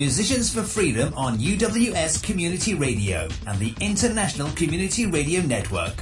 Musicians for Freedom on UWS Community Radio and the International Community Radio Network.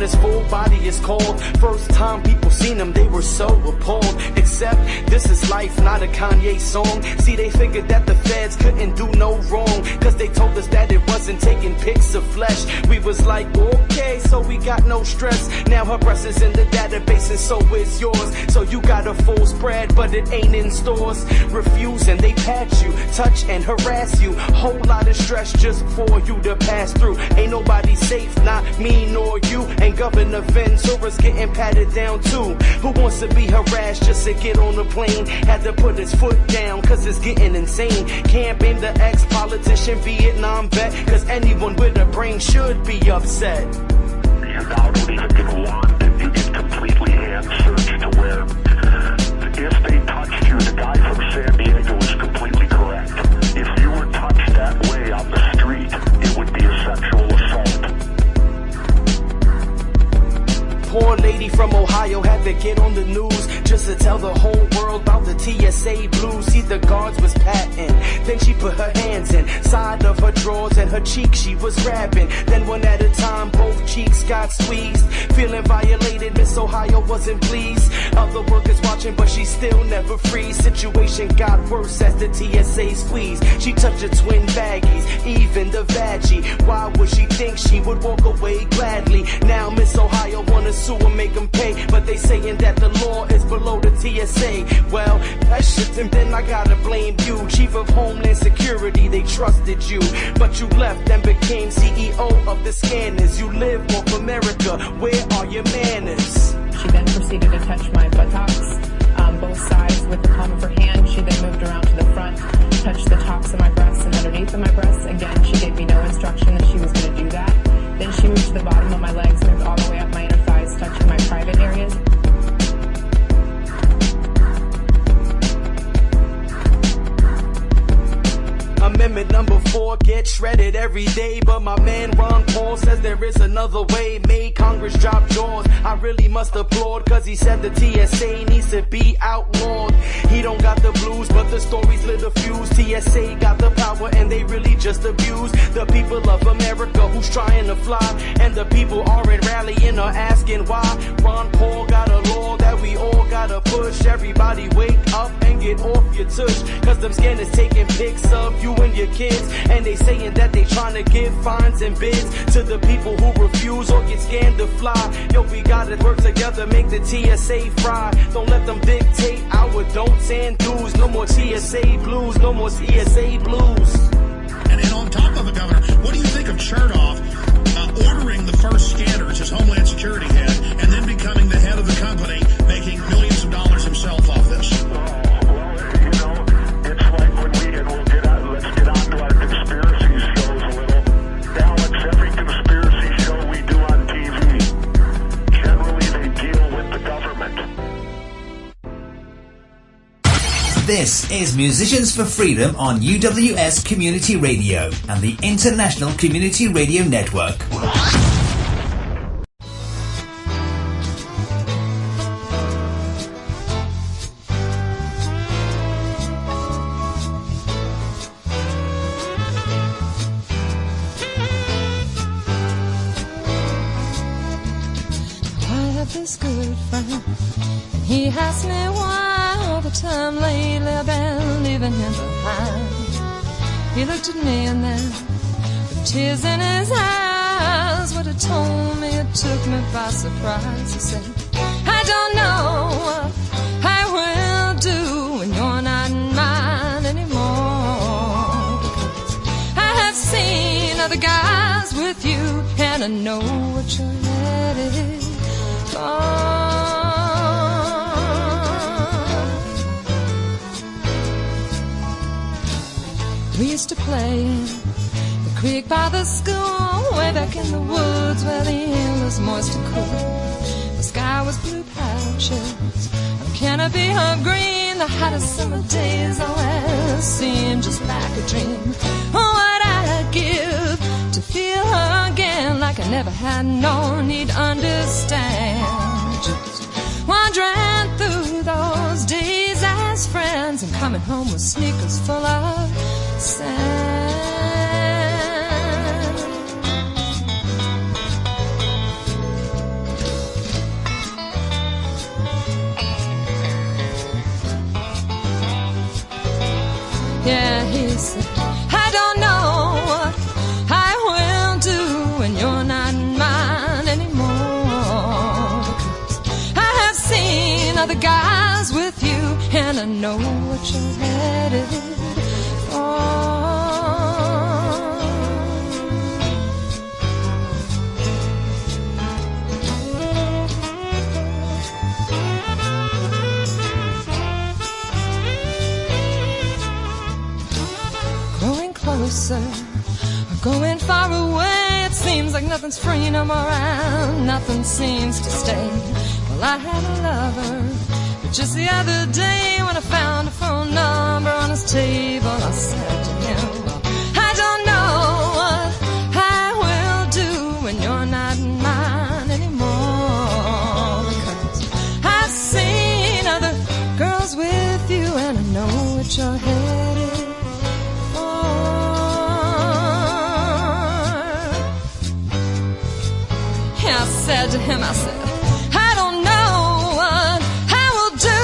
his full body is cold. First time people seen him, they were so appalled. Except this is life, not a Kanye song. See, they figured that the feds couldn't do no wrong, cause they told us that it wasn't taking pics of flesh. We was like, okay, so we got no stress. Now her breast is in the database and so is yours. So you got a full spread, but it ain't in stores. Refuse and they pat you, touch and harass you. Whole lot of stress just for you to pass through. Ain't nobody safe, not me nor you. And Governor Ventura's getting patted down too. Who wants to be harassed just to get on the plane? Had to put his foot down cause it's getting insane. Can't blame the ex-politician Vietnam vet, cause anyone with a brain should be upset. You now don't even get a wand, you get completely hand-searched to where if they touched you, the guy from San Diego was completely correct. If you were touched that way on the street, it would be a sexual assault. Poor lady from Ohio had to get on the news just to tell the whole world about the TSA blues. See, the guards was patting. Then she put her hands inside of her drawers and her cheeks she was grabbing. Then one at a time, both cheeks got squeezed. Feeling violated, Miss Ohio wasn't pleased. Other workers watching, but she still never free. Situation got worse as the TSA squeezed. She touched her twin baggies, even the vaggie. Why would she think she would walk away gladly? Now Miss Ohio wanna sue and make them pay, but they saying that the law is below the TSA TSA. Well, that shit, and then I gotta blame you. Chief of Homeland Security, they trusted you. But you left and became CEO of the scanners. You live off America, where are your manners? She then proceeded to touch my buttocks, both sides with the palm of her hand. She then moved around to the front, touched the tops of my breasts and underneath of my breasts. Again, she gave me no instruction that she was going to do that. Then she moved to the bottom of my legs, moved all the way up my inner thighs, touching my private areas. Amendment number 4 gets shredded every day, but my man Ron Paul says there is another way. Made Congress drop jaws. I really must applaud, cause he said the TSA needs to be outlawed. He don't got the blues, but the stories lit a fuse. TSA got the power and they really just abuse the people of America who's trying to fly, and the people aren't rallying or asking why. Ron Paul got a law that we all gotta push. Everybody wake up and get off your tush, cause them scanners taking pics of you and your kids, and they saying that they trying to give fines and bids to the people who refuse or get scanned to fly. Yo, we gotta work together, make the TSA fry. Don't let them dictate our don'ts and do's. No more TSA blues, no more TSA blues. And on top of it, Governor, what do you think of Chertoff ordering the first scanners as Homeland Security head and then becoming the head of the company, making millions of dollars himself off this? This is Musicians for Freedom on UWS Community Radio and the International Community Radio Network. I have this good friend, and he asked me why all the time lately I've been leaving him behind. He looked at me and then, with tears in his eyes, would have told me, it took me by surprise. He said, I don't know what I will do when you're not mine anymore, because I have seen other guys with you, and I know what you're headed for. We used to play in the creek by the school, way back in the woods where the air was moist and cool. The sky was blue patches, a canopy of green. The hottest summer days always seemed just like a dream. Oh, what I'd give to feel her again, like I never had no need to understand. Just wandering through those days as friends and coming home with sneakers full of sand. Yeah, he said, I don't know what I will do when you're not mine anymore, because I have seen other guys with you, and I know what you're headed for. Growing closer or going far away, it seems like nothing's free no more and nothing seems to stay. Well, I had a lover, but just the other day when I found a phone number on his table, I said to him, well, I don't know what I will do when you're not mine anymore, because I've seen other girls with you, and I know what you're headed for. Yeah, I said to him, I said, I don't know what I will do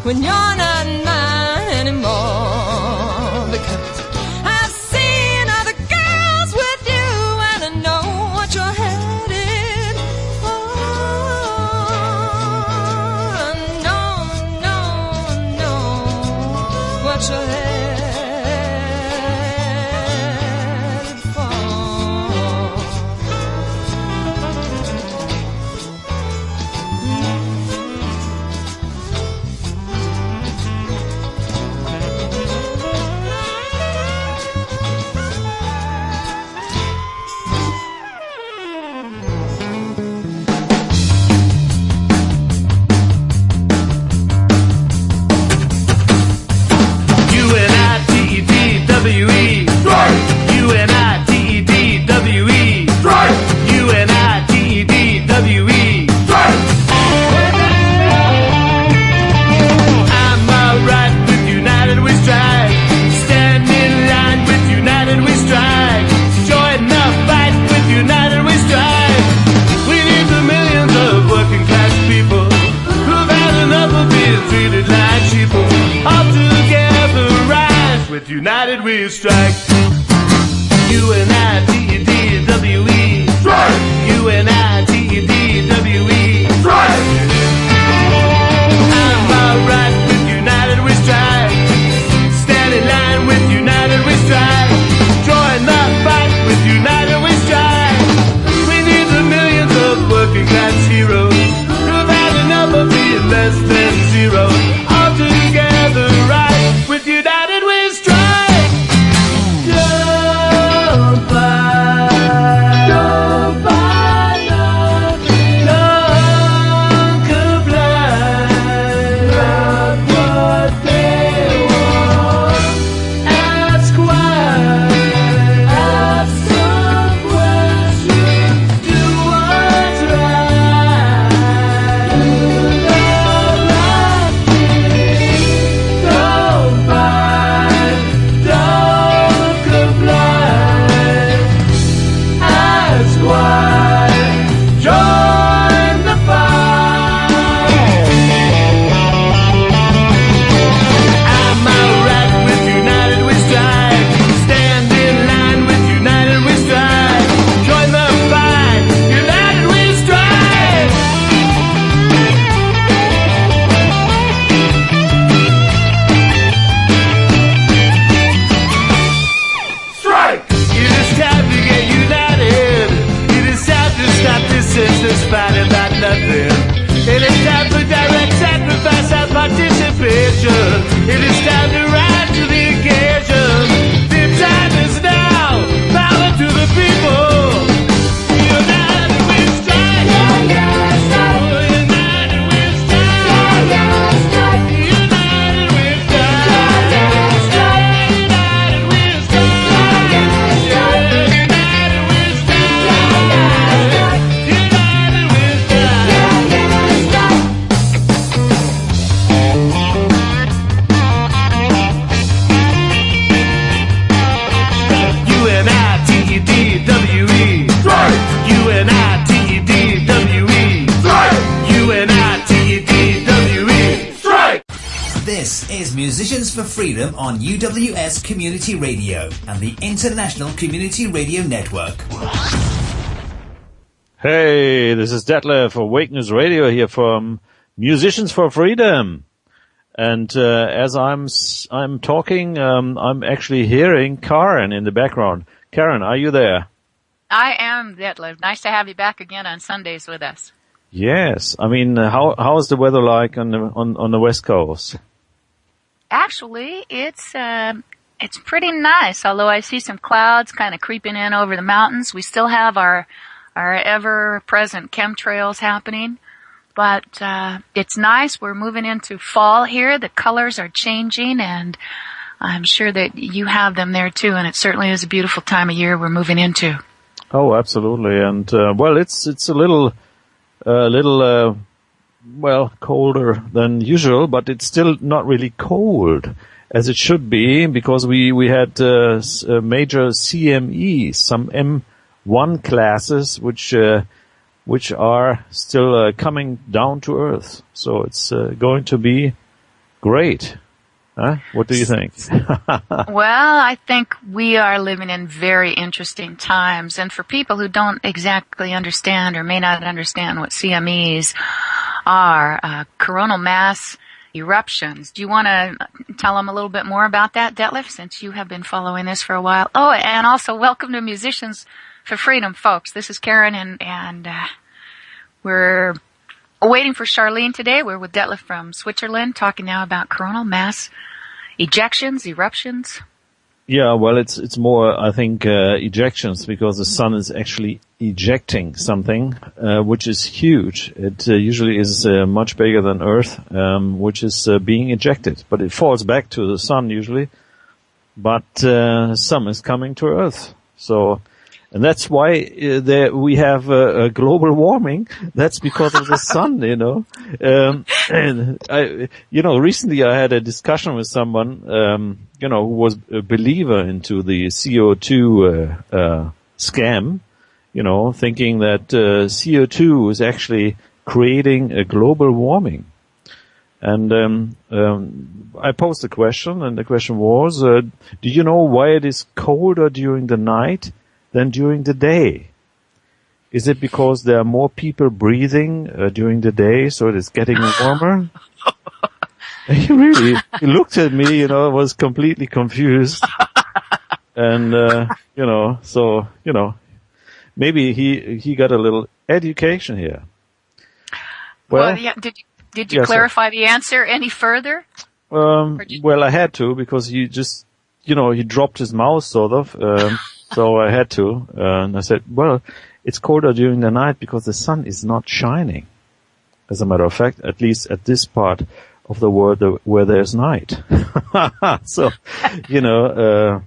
when you're not mine anymore, because I've seen other girls with you, and I know what you're headed for. No, no, united we strike. U-N-I-T-E-D-W-E. Strike! U-N-I-T-E-D-W-E. Strike! I'm alright with united we strike. Stand in line with united we strike. Join the fight with united we strike. We need the millions of working class heroes who've had enough of being less than zero. All together right with united we strike. Don't fight, don't fight, don't comply. Not what they want. Ask why. Ask some questions. Do what's right. Do the right thing. Don't fight. Don't comply. Ask why. Join the fight. I'm alright with united we strike. Stand in line with united we strike. Join the fight. United we strike. Strike! It is time to get united. It is time to stop this senseless fight about nothing. It is time for direct sacrifice and participation. It is time to rise to the occasion. The time is now. Power to the people. United we strike. United we strike. United we strike. United we strike. United we strike. United we U-N-I-T-E-D-W-E. Strike! U-N-I-T-E-D-W-E. Strike! U-N-I-T-E-D-W-E. Strike! This is Musicians for Freedom on UWS Community Radio and the International Community Radio Network. Hey, this is Detlev for Wake News Radio here from Musicians for Freedom. And as I'm talking, I'm actually hearing Karen in the background. Karen, are you there? I am, Detlev. Nice to have you back again on Sundays with us. Yes. I mean, how is the weather like on the West Coast? Actually, it's pretty nice, although I see some clouds kind of creeping in over the mountains. We still have our ever-present chemtrails happening, but it's nice. We're moving into fall here. The colors are changing, and I'm sure that you have them there too, and it certainly is a beautiful time of year we're moving into. Oh, absolutely. And well, it's a little colder than usual, but it's still not really cold as it should be, because we had major CME, some M1 classes, which are still coming down to earth. So it's going to be great. Huh? What do you think? Well, I think we are living in very interesting times. And for people who don't exactly understand or may not understand what CMEs are, coronal mass eruptions. Do you want to tell them a little bit more about that, Detlev, since you have been following this for a while? Oh, and also welcome to Musicians for Freedom, folks. This is Karen, and we're waiting for Sharlene today. We're with Detlev from Switzerland, talking now about coronal mass ejections, eruptions. Yeah, well, it's more, I think, ejections, because the sun is actually ejecting something, which is huge. It usually is much bigger than Earth, which is being ejected. But it falls back to the sun usually. But some is coming to Earth. So, and that's why we have global warming. That's because of the sun, you know. And recently I had a discussion with someone, who was a believer into the CO2 scam, thinking that CO2 is actually creating a global warming. And I posed a question, and the question was, do you know why it is colder during the night than during the day? Is it because there are more people breathing during the day, so it is getting warmer? He looked at me, was completely confused. And, maybe he got a little education here. Well, yeah, did you clarify the answer any further? Well, I had to, because he just, he dropped his mouth sort of, so I had to, and I said, well, it's colder during the night because the sun is not shining. As a matter of fact, at least at this part of the world where there's night. So, that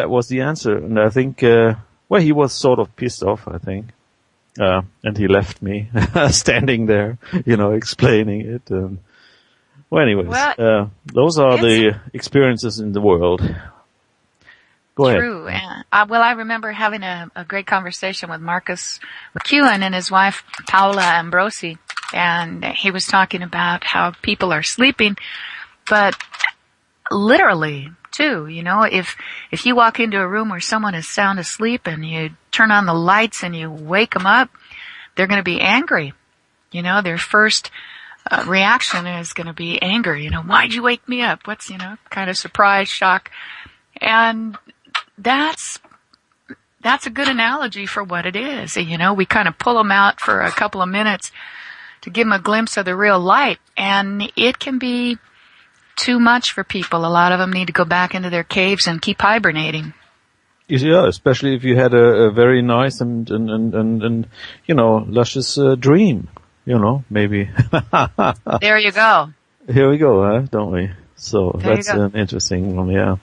was the answer. And I think, he was sort of pissed off, I think. And he left me standing there, explaining it. Those are the experiences in the world. Go ahead. True. I remember having a great conversation with Marcus McEwen and his wife, Paola Ambrosi, and he was talking about how people are sleeping, but literally, too, if you walk into a room where someone is sound asleep and you turn on the lights and you wake them up, they're going to be angry. Their first reaction is going to be anger. Why'd you wake me up? What's, kind of surprise, shock. And that's a good analogy for what it is. We kind of pull them out for a couple of minutes to give them a glimpse of the real light. And it can be too much for people. A lot of them need to go back into their caves and keep hibernating. Yeah, especially if you had a very nice and luscious dream, maybe. There you go. Here we go, don't we? So that's an interesting one, yeah.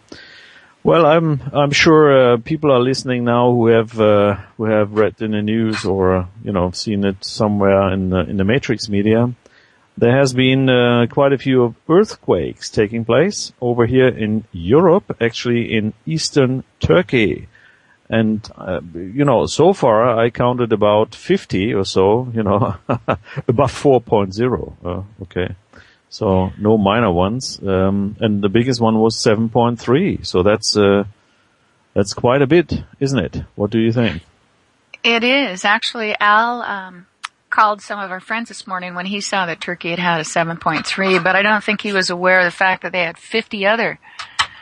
Well, I'm sure people are listening now who have read in the news or seen it somewhere in the Matrix media. There has been quite a few earthquakes taking place over here in Europe, actually in eastern Turkey. And, so far I counted about 50 or so, above 4.0. Okay. So no minor ones. And the biggest one was 7.3. So that's quite a bit, isn't it? What do you think? It is. Actually, Al, called some of our friends this morning when he saw that Turkey had a 7.3, but I don't think he was aware of the fact that they had 50 other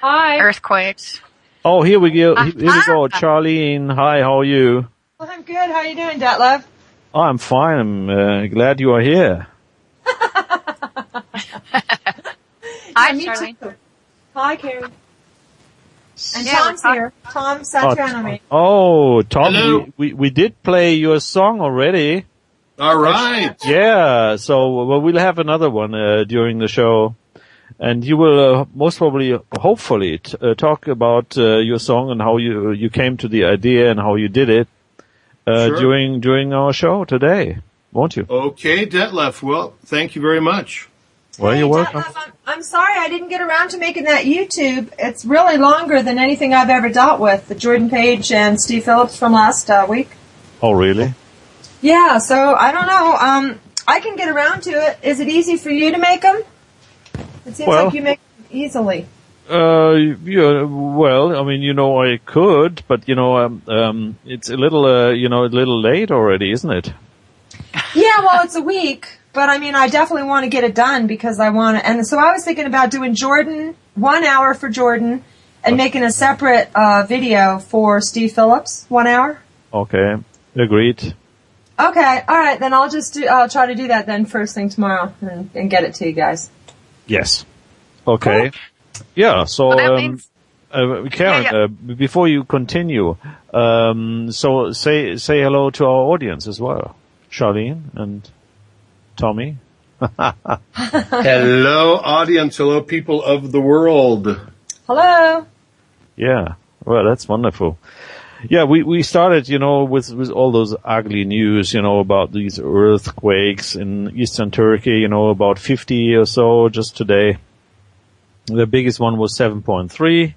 earthquakes. Oh, here we go. Here we go. Sharlene, hi, how are you? Well, I'm good. How are you doing, Detlev? Oh, I'm fine. I'm glad you are here. Hi, Sharlene. Hi, Carrie. And Tom's here. Tom Satriano. Oh, Tom, we did play your song already. All right. Yeah, so we'll have another one during the show. And you will most probably, hopefully, talk about your song and how you came to the idea and how you did it during our show today, won't you? Okay, Detlev. Well, thank you very much. Well, you're welcome. Detlev, I'm sorry I didn't get around to making that YouTube. It's really longer than anything I've ever dealt with. The Jordan Page and Steve Phillips from last week. Oh, really? Yeah, so I don't know. I can get around to it. Is it easy for you to make them? It seems like you make them easily. Yeah, well, I mean, I could, but, it's a little late already, isn't it? Yeah, well, it's a week, but I mean, I definitely want to get it done because I want to, and so I was thinking about doing Jordan, 1 hour for Jordan, and making a separate video for Steve Phillips, 1 hour. Okay, agreed. Okay, all right, then I'll try to do that then first thing tomorrow and get it to you guys. Yes. Okay. Cool. Yeah, so, Karen, before you continue, so say hello to our audience as well. Sharlene and Tommy. Hello, audience. Hello, people of the world. Hello. Yeah. Well, that's wonderful. Yeah, we started, with all those ugly news, about these earthquakes in eastern Turkey, about 50 or so just today. The biggest one was 7.3.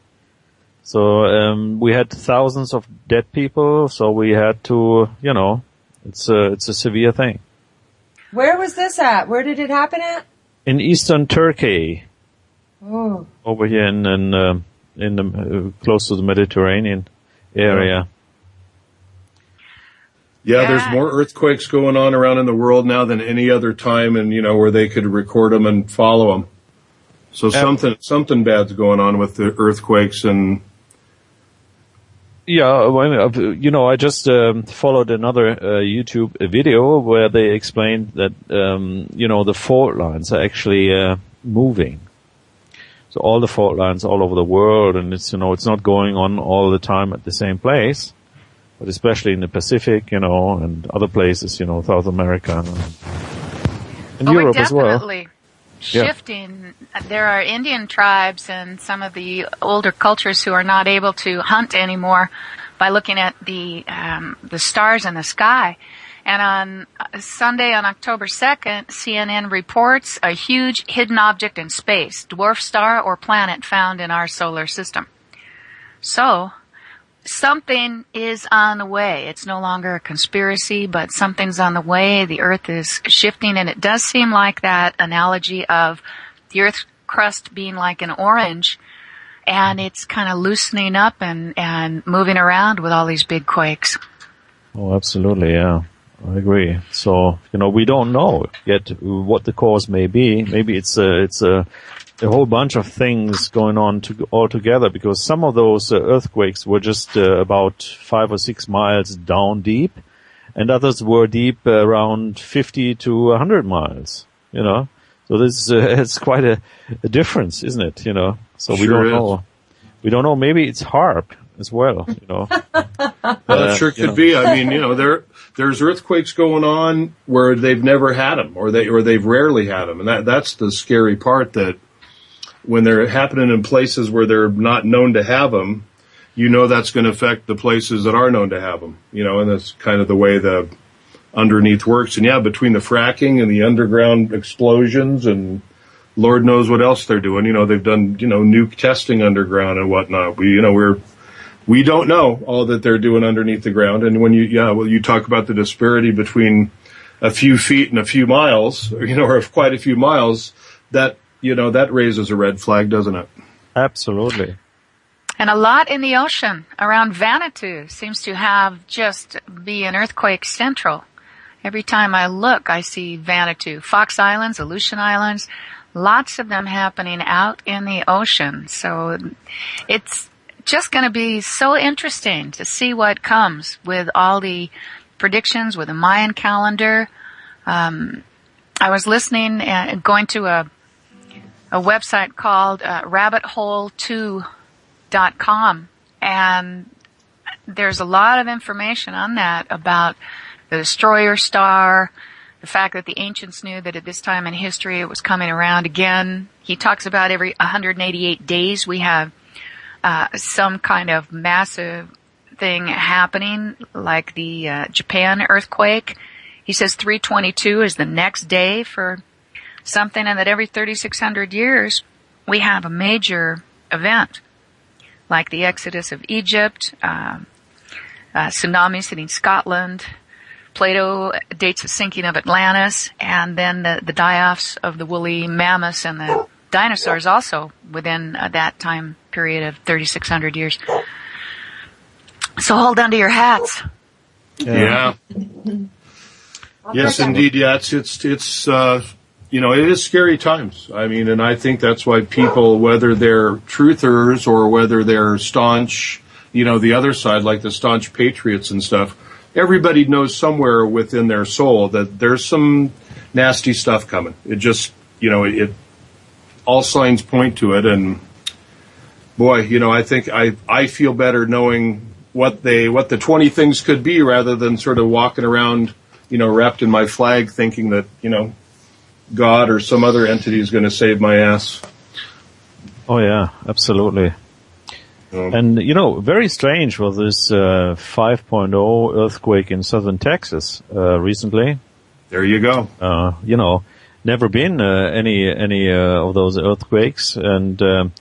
So, we had thousands of dead people, so we had to, it's a severe thing. Where was this at? Where did it happen at? in eastern Turkey. Oh. Over here in the close to the Mediterranean area. Yeah, there's more earthquakes going on around in the world now than any other time, and where they could record them and follow them. So something bad's going on with the earthquakes and. Yeah, I just followed another YouTube video where they explained that the fault lines are actually moving. So all the fault lines all over the world, and it's not going on all the time at the same place, but especially in the Pacific, and other places, South America and Europe as well. Definitely shifting. Yeah. There are Indian tribes and some of the older cultures who are not able to hunt anymore by looking at the stars in the sky. And on Sunday, on October 2nd, CNN reports a huge hidden object in space, dwarf star or planet found in our solar system. So, something is on the way. It's no longer a conspiracy, but something's on the way. The Earth is shifting, and it does seem like that analogy of the Earth's crust being like an orange, and it's kind of loosening up and moving around with all these big quakes. Oh, absolutely, yeah. I agree. So, we don't know yet what the cause may be. Maybe it's a whole bunch of things going on all together, because some of those earthquakes were just about 5 or 6 miles down deep, and others were deep around 50 to 100 miles, So this it's quite a difference, isn't it, So we don't know. We don't know. Maybe it's HAARP as well, That sure could be. I mean, there's earthquakes going on where they've never had them, or they've rarely had them, and that's the scary part. That when they're happening in places where they're not known to have them, that's going to affect the places that are known to have them. And that's kind of the way the underneath works. And between the fracking and the underground explosions and Lord knows what else they're doing. They've done nuke testing underground and whatnot. We don't know all that they're doing underneath the ground. And when you talk about the disparity between a few feet and a few miles, or quite a few miles, that raises a red flag, doesn't it? Absolutely. And a lot in the ocean around Vanuatu seems to have just be an earthquake central. Every time I look, I see Vanuatu, Fox Islands, Aleutian Islands, lots of them happening out in the ocean. So it's just going to be so interesting to see what comes with all the predictions with the Mayan calendar. I was listening and going to a website called rabbithole2.com, and there's a lot of information on that about the destroyer star, the fact that the ancients knew that at this time in history it was coming around again. He talks about every 188 days we have some kind of massive thing happening, like the Japan earthquake. He says 322 is the next day for something, and that every 3,600 years we have a major event, like the exodus of Egypt, tsunamis hitting Scotland. Plato dates the sinking of Atlantis, and then the die-offs of the woolly mammoths and the dinosaurs also within that time period of 3,600 years. So hold on to your hats. Yeah. Yes, indeed. Yeah, it's it is scary times. I mean, and I think that's why people, whether they're truthers or whether they're staunch, the other side, like the staunch patriots and stuff, everybody knows somewhere within their soul that there's some nasty stuff coming. It just, it all signs point to it. And boy, I think I feel better knowing what the 20 things could be, rather than sort of walking around, wrapped in my flag, thinking that, God or some other entity is going to save my ass. Oh yeah, absolutely. And, very strange was this 5.0 earthquake in southern Texas recently. There you go. Never been any of those earthquakes. And I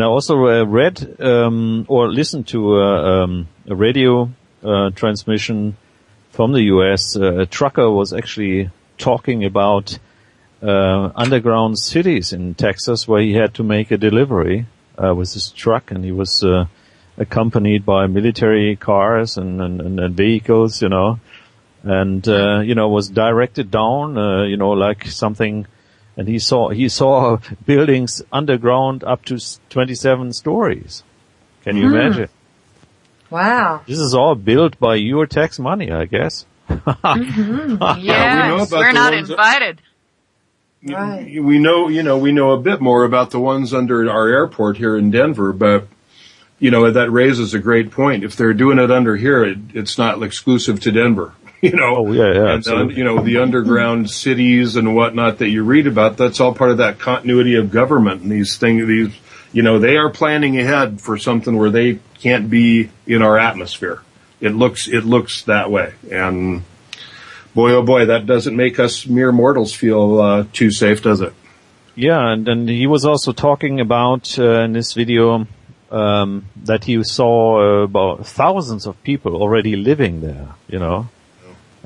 also read or listened to a radio transmission from the U.S. A trucker was actually talking about underground cities in Texas where he had to make a delivery with his truck, and he was accompanied by military cars and vehicles, you know, and was directed down, like something. And he saw buildings underground up to 27 stories. Can you imagine? Wow. This is all built by your tax money, I guess. Yes, we're not invited. Right. We know a bit more about the ones under our airport here in Denver, but that raises a great point. If they're doing it under here, it's not exclusive to Denver. Oh, yeah, and the underground cities and whatnot that you read about, that's all part of that continuity of government. And these things, they are planning ahead for something where they can't be in our atmosphere. It looks that way. And boy, oh boy, that doesn't make us mere mortals feel too safe, does it? Yeah, and he was also talking about in this video that he saw about thousands of people already living there,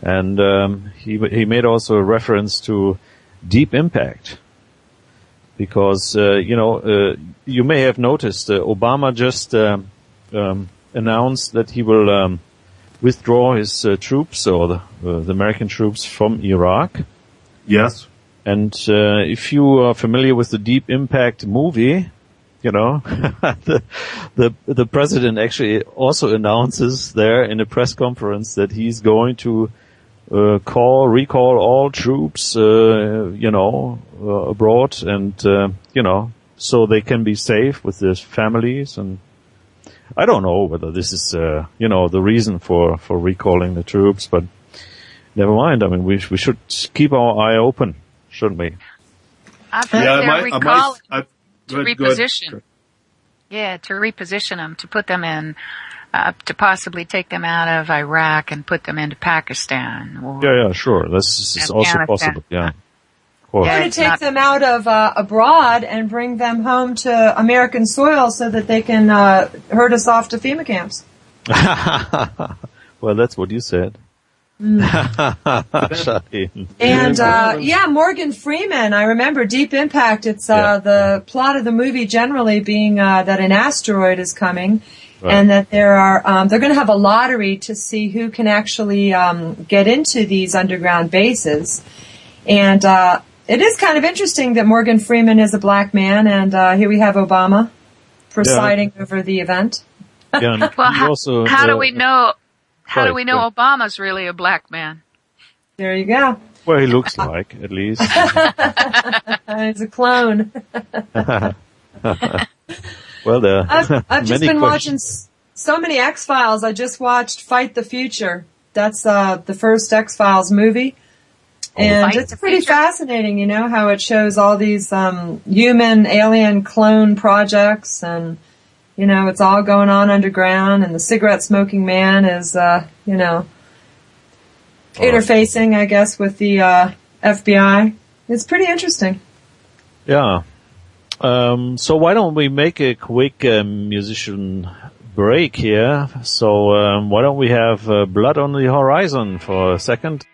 And he made also a reference to deep impact, because you may have noticed Obama just announced that he will withdraw his troops, or the American troops, from Iraq. Yes. And if you are familiar with the Deep Impact movie, the president actually also announces there in a press conference that he's going to recall all troops, abroad, and so they can be safe with their families. And I don't know whether this is the reason for recalling the troops, but never mind. I mean, we should keep our eye open, shouldn't we? I've heard they're recalling to reposition. Yeah, to reposition them, to put them in. To possibly take them out of Iraq and put them into Pakistan. Yeah, sure. This is also possible. Yeah. Or to take them out of abroad and bring them home to American soil so that they can herd us off to FEMA camps. Well, that's what you said. And Morgan Freeman. I remember Deep Impact. It's the plot of the movie generally being that an asteroid is coming. Right. And that they're going to have a lottery to see who can actually get into these underground bases. And it is kind of interesting that Morgan Freeman is a black man, and here we have Obama presiding over the event. Yeah, well, how do we know? How do we know Obama's really a black man? There you go. Well, he looks like, at least. He's a clone. Well, I've just been watching so many X-Files. I just watched Fight the Future. That's the first X-Files movie. And it's pretty fascinating, how it shows all these human alien clone projects, and it's all going on underground, and the cigarette smoking man is interfacing, I guess, with the FBI. It's pretty interesting. Yeah. So why don't we make a quick musician break here? So why don't we have Blood on the Horizon for a second?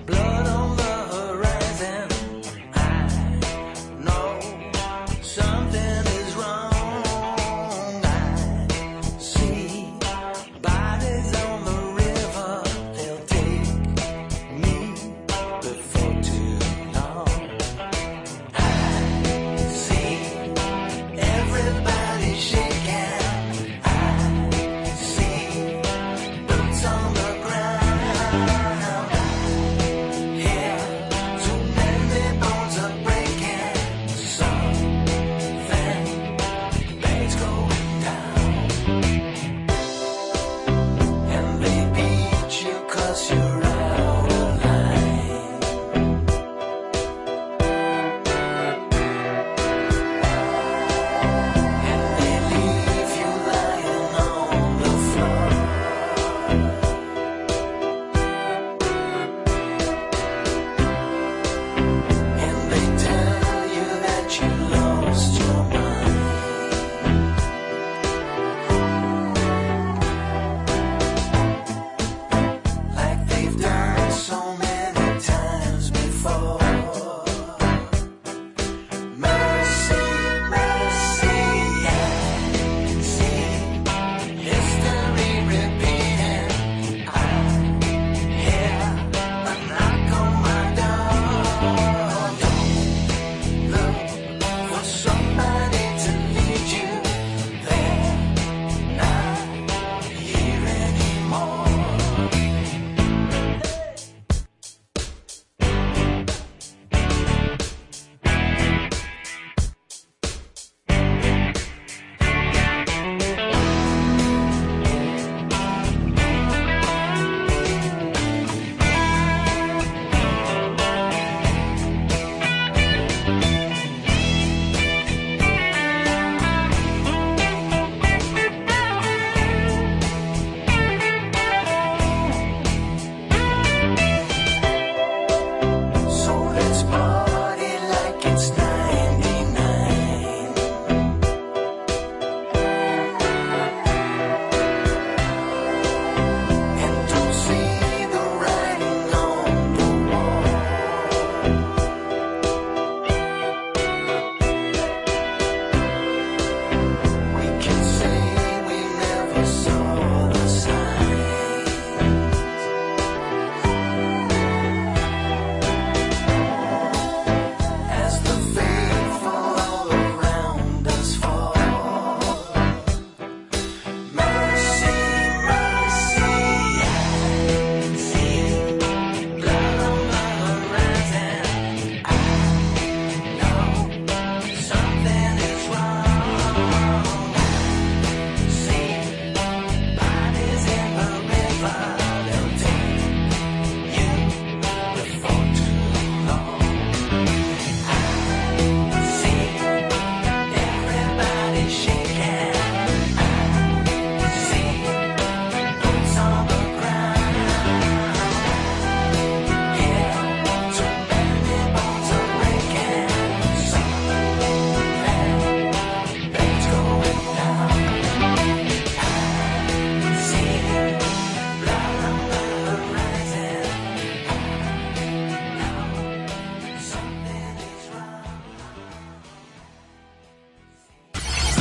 Blood on the horizon.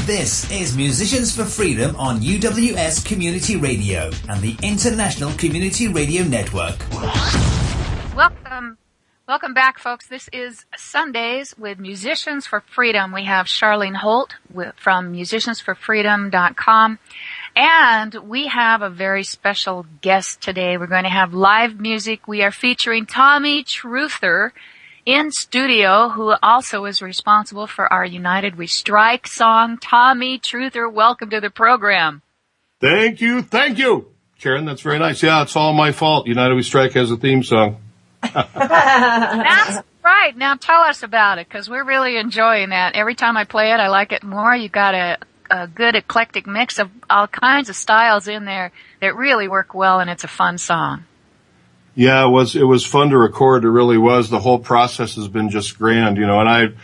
This is Musicians for Freedom on UWS Community Radio and the International Community Radio Network. Welcome back, folks. This is Sundays with Musicians for Freedom. We have Sharlene Holt from musiciansforfreedom.com. And we have a very special guest today. We're going to have live music. We are featuring Tommy Truther in studio, who also is responsible for our United We Strike song. Tommy Truther, welcome to the program. Thank you. Karen, that's very nice. Yeah, it's all my fault. United We Strike has a theme song. That's right. Now tell us about it, because we're really enjoying that. Every time I play it, I like it more. You got a good eclectic mix of all kinds of styles in there that really work well, and it's a fun song. Yeah, it was fun to record. It really was. The whole process has been just grand, and it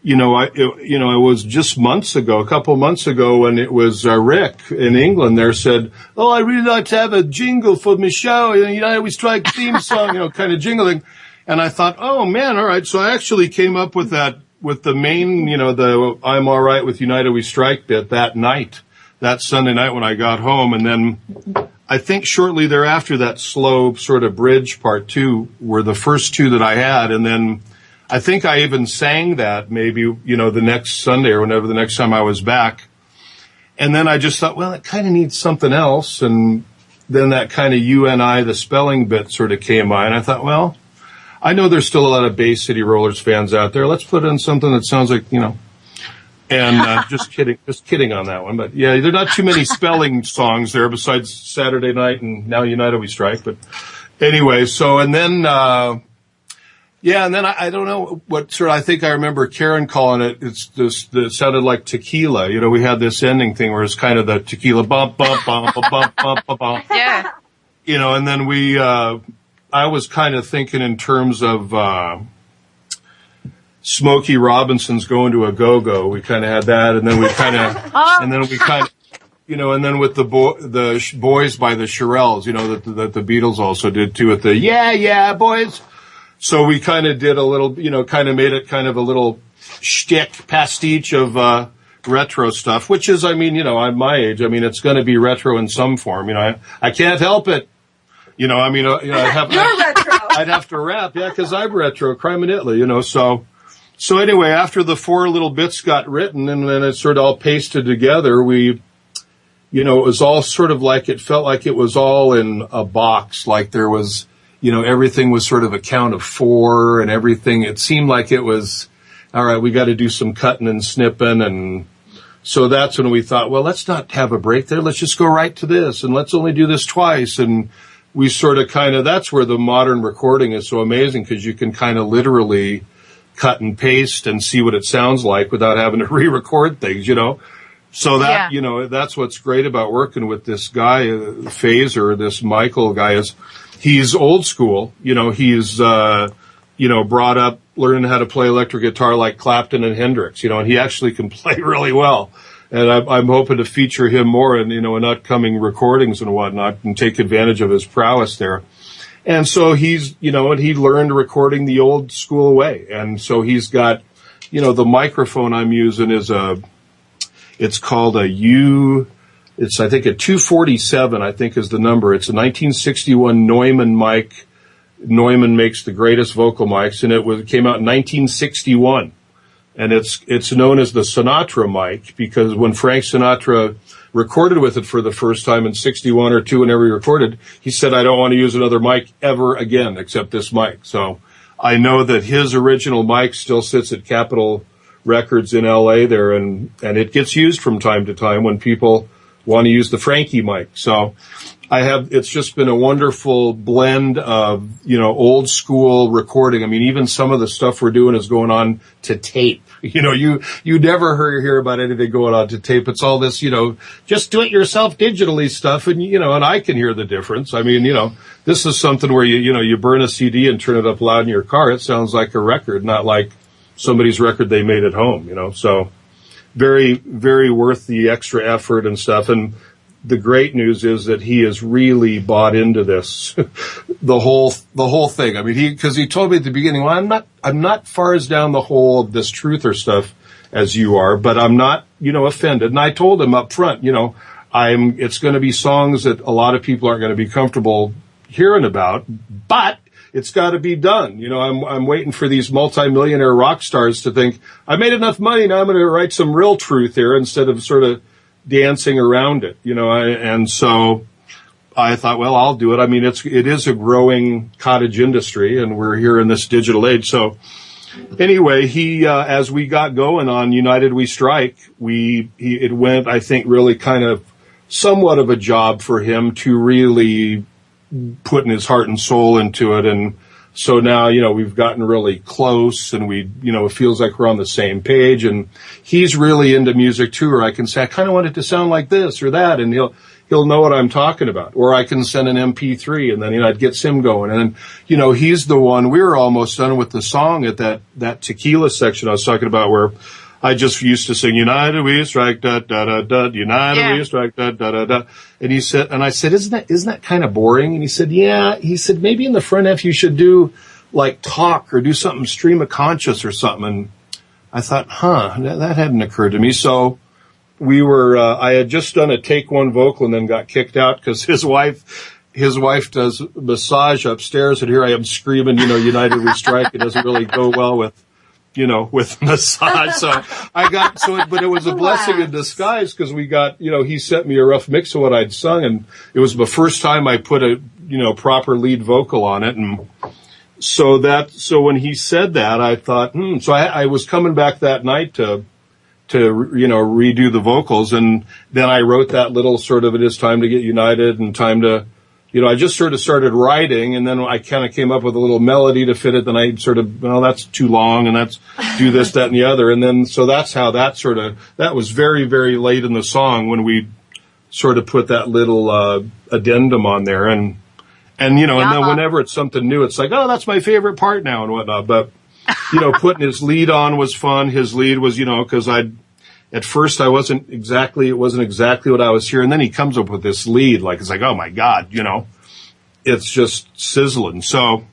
was just a couple months ago, when it was Rick in England there said, "Oh, I really like to have a jingle for my show, United We Strike theme song, kind of jingling." And I thought, oh man, all right. So I actually came up with that, with the main, the I'm all right with United We Strike bit that night, that Sunday night when I got home. And then I think shortly thereafter, that slow sort of bridge part two were the first two that I had. And then I think I even sang that maybe, the next Sunday or whenever the next time I was back. And then I just thought, well, it kind of needs something else. And then that kind of you and I, the spelling bit sort of came by. And I thought, well, I know there's still a lot of Bay City Rollers fans out there. Let's put in something that sounds like, and just kidding on that one. But yeah, there are not too many spelling songs there besides Saturday Night and now United We Strike. But anyway, so, and then, and then I don't know what sort of, I think I remember Karen calling it, it sounded like tequila. We had this ending thing where it's kind of the tequila bump, bump, bump, bump, bump, bump, bump. Yeah. And then I was kind of thinking in terms of, Smokey Robinson's Going to a Go-Go. We kind of had that, and then we kind of, and then with the Boys by the Shirelles, that the Beatles also did too, with the yeah, boys. So we kind of did a little, kind of made it kind of a little shtick pastiche of, retro stuff, which is, I'm my age. It's going to be retro in some form. I can't help it. You're retro. I'd have to rap, yeah, because I'm retro, crime in Italy, So anyway, after the four little bits got written and then it sort of all pasted together, it was all sort of like, it felt like it was all in a box, like there was, everything was sort of a count of four and everything. It seemed like it was, all right, we got to do some cutting and snipping. And so that's when we thought, well, let's not have a break there. Let's just go right to this and let's only do this twice. And we sort of that's where the modern recording is so amazing, because you can kind of literally cut and paste and see what it sounds like without having to re-record things, So that, that's what's great about working with this guy, Phaser, this Michael guy, is he's old school. He's, brought up learning how to play electric guitar like Clapton and Hendrix, and he actually can play really well. And I'm hoping to feature him more in, in upcoming recordings and whatnot and take advantage of his prowess there. And so he's, and he learned recording the old school way. And so he's got, the microphone I'm using is it's called it's I think a 247, I think is the number. It's a 1961 Neumann mic. Neumann makes the greatest vocal mics, and it came out in 1961. And it's known as the Sinatra mic, because when Frank Sinatra recorded with it for the first time in 61 or 2, whenever he recorded, he said, I don't want to use another mic ever again except this mic. So I know that his original mic still sits at Capitol Records in LA there, and it gets used from time to time when people want to use the Frankie mic. So it's just been a wonderful blend of, old school recording. Even some of the stuff we're doing is going on to tape. You never hear about anything going on to tape. It's all this, just do it yourself digitally stuff. And, and I can hear the difference. This is something where you burn a CD and turn it up loud in your car. It sounds like a record, not like somebody's record they made at home, so very, very worth the extra effort and stuff. And the great news is that he has really bought into this, the whole thing. I mean, because he told me at the beginning, well, I'm not far as down the hole of this truther stuff as you are, but I'm not, offended. And I told him up front, it's going to be songs that a lot of people aren't going to be comfortable hearing about, but it's got to be done. I'm waiting for these multimillionaire rock stars to think, I made enough money, now I'm going to write some real truth here instead of sort of dancing around it, and so I thought, well, I'll do it. I mean, it is a growing cottage industry, and we're here in this digital age. So anyway, he, as we got going on United We Strike, it went, I think, really kind of somewhat of a job for him to really putting his heart and soul into it. And so now, we've gotten really close, and it feels like we're on the same page, and he's really into music too, or I can say, I kind of want it to sound like this or that, and he'll know what I'm talking about. Or I can send an MP3, and then, it gets him going. And then, he's the one, we were almost done with the song at that tequila section I was talking about, where I just used to sing, United We Strike, da, da, da, da, United We Strike, da, da, da, da. And I said, isn't that kind of boring? And he said, yeah. He said, maybe in the front half you should do like talk or do something stream of conscious or something. And I thought, that hadn't occurred to me. So I had just done a take one vocal and then got kicked out because his wife does massage upstairs, and here I am screaming, United We Strike. It doesn't really go well with massage. So but it was a blessing in disguise, because we got, he sent me a rough mix of what I'd sung, and it was the first time I put a, proper lead vocal on it. And so when he said that, I thought, so I was coming back that night to redo the vocals. And then I wrote that little sort of, it is time to get united and time to, I just sort of started writing, and then I kind of came up with a little melody to fit it. Then I sort of, that's too long, and that's do this, that, and the other. And then, so that's how that was very, very late in the song when we sort of put that little addendum on there. And then whenever it's something new, it's like, oh, that's my favorite part now and whatnot. But, putting his lead on was fun. His lead was, because at first it wasn't exactly what I was hearing. And then he comes up with this lead, it's like, oh my God, it's just sizzling. So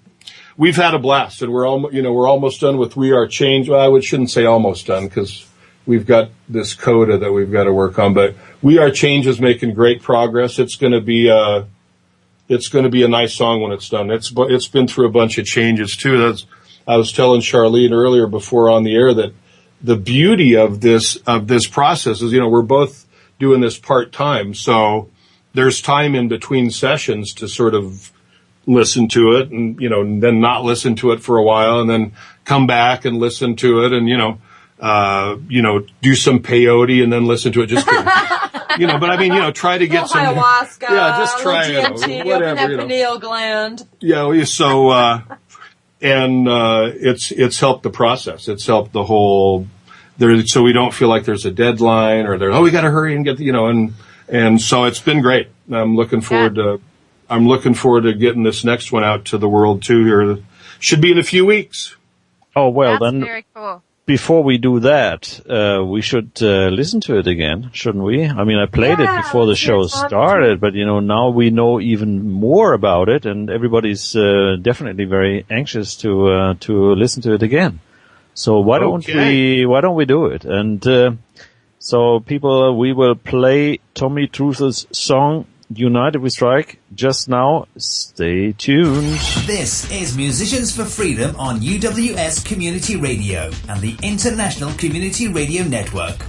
we've had a blast, and we're almost done with We Are Change. Well, I shouldn't say almost done, because we've got this coda that we've got to work on, but We Are Change is making great progress. It's going to be a nice song when it's done. It's been through a bunch of changes too. I was telling Sharlene earlier before on the air that the beauty of this process is, we're both doing this part-time, so there's time in between sessions to sort of listen to it and, then not listen to it for a while, and then come back and listen to it and, do some peyote and then listen to it just to, but I mean, try to get some ayahuasca, just try DMT, whatever, open that pineal gland. Yeah, so and it's helped the process. It's helped the whole so we don't feel like there's a deadline or we got to hurry and get and so it's been great. I'm looking forward to getting this next one out to the world too. Here should be in a few weeks. Oh well, that's then very cool. Before we do that, we should listen to it again, shouldn't we? I mean, I played it before the show started, but now we know even more about it, and everybody's definitely very anxious to listen to it again. So why don't we do it? And so people, we will play Tommy Truth's song United We Strike just now. Stay tuned. This is Musicians for Freedom on UWS Community Radio and the International Community Radio Network.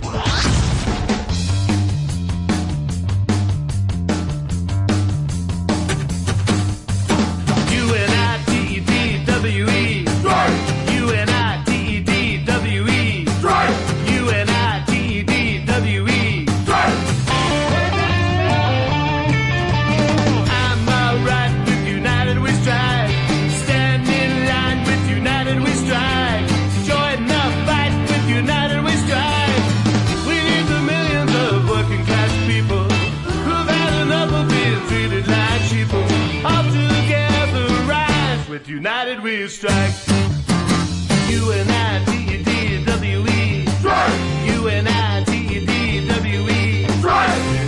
United we strike. U-N-I-T-E-D-W-E. Strike. U-N-I-T-E-D-W-E. Strike.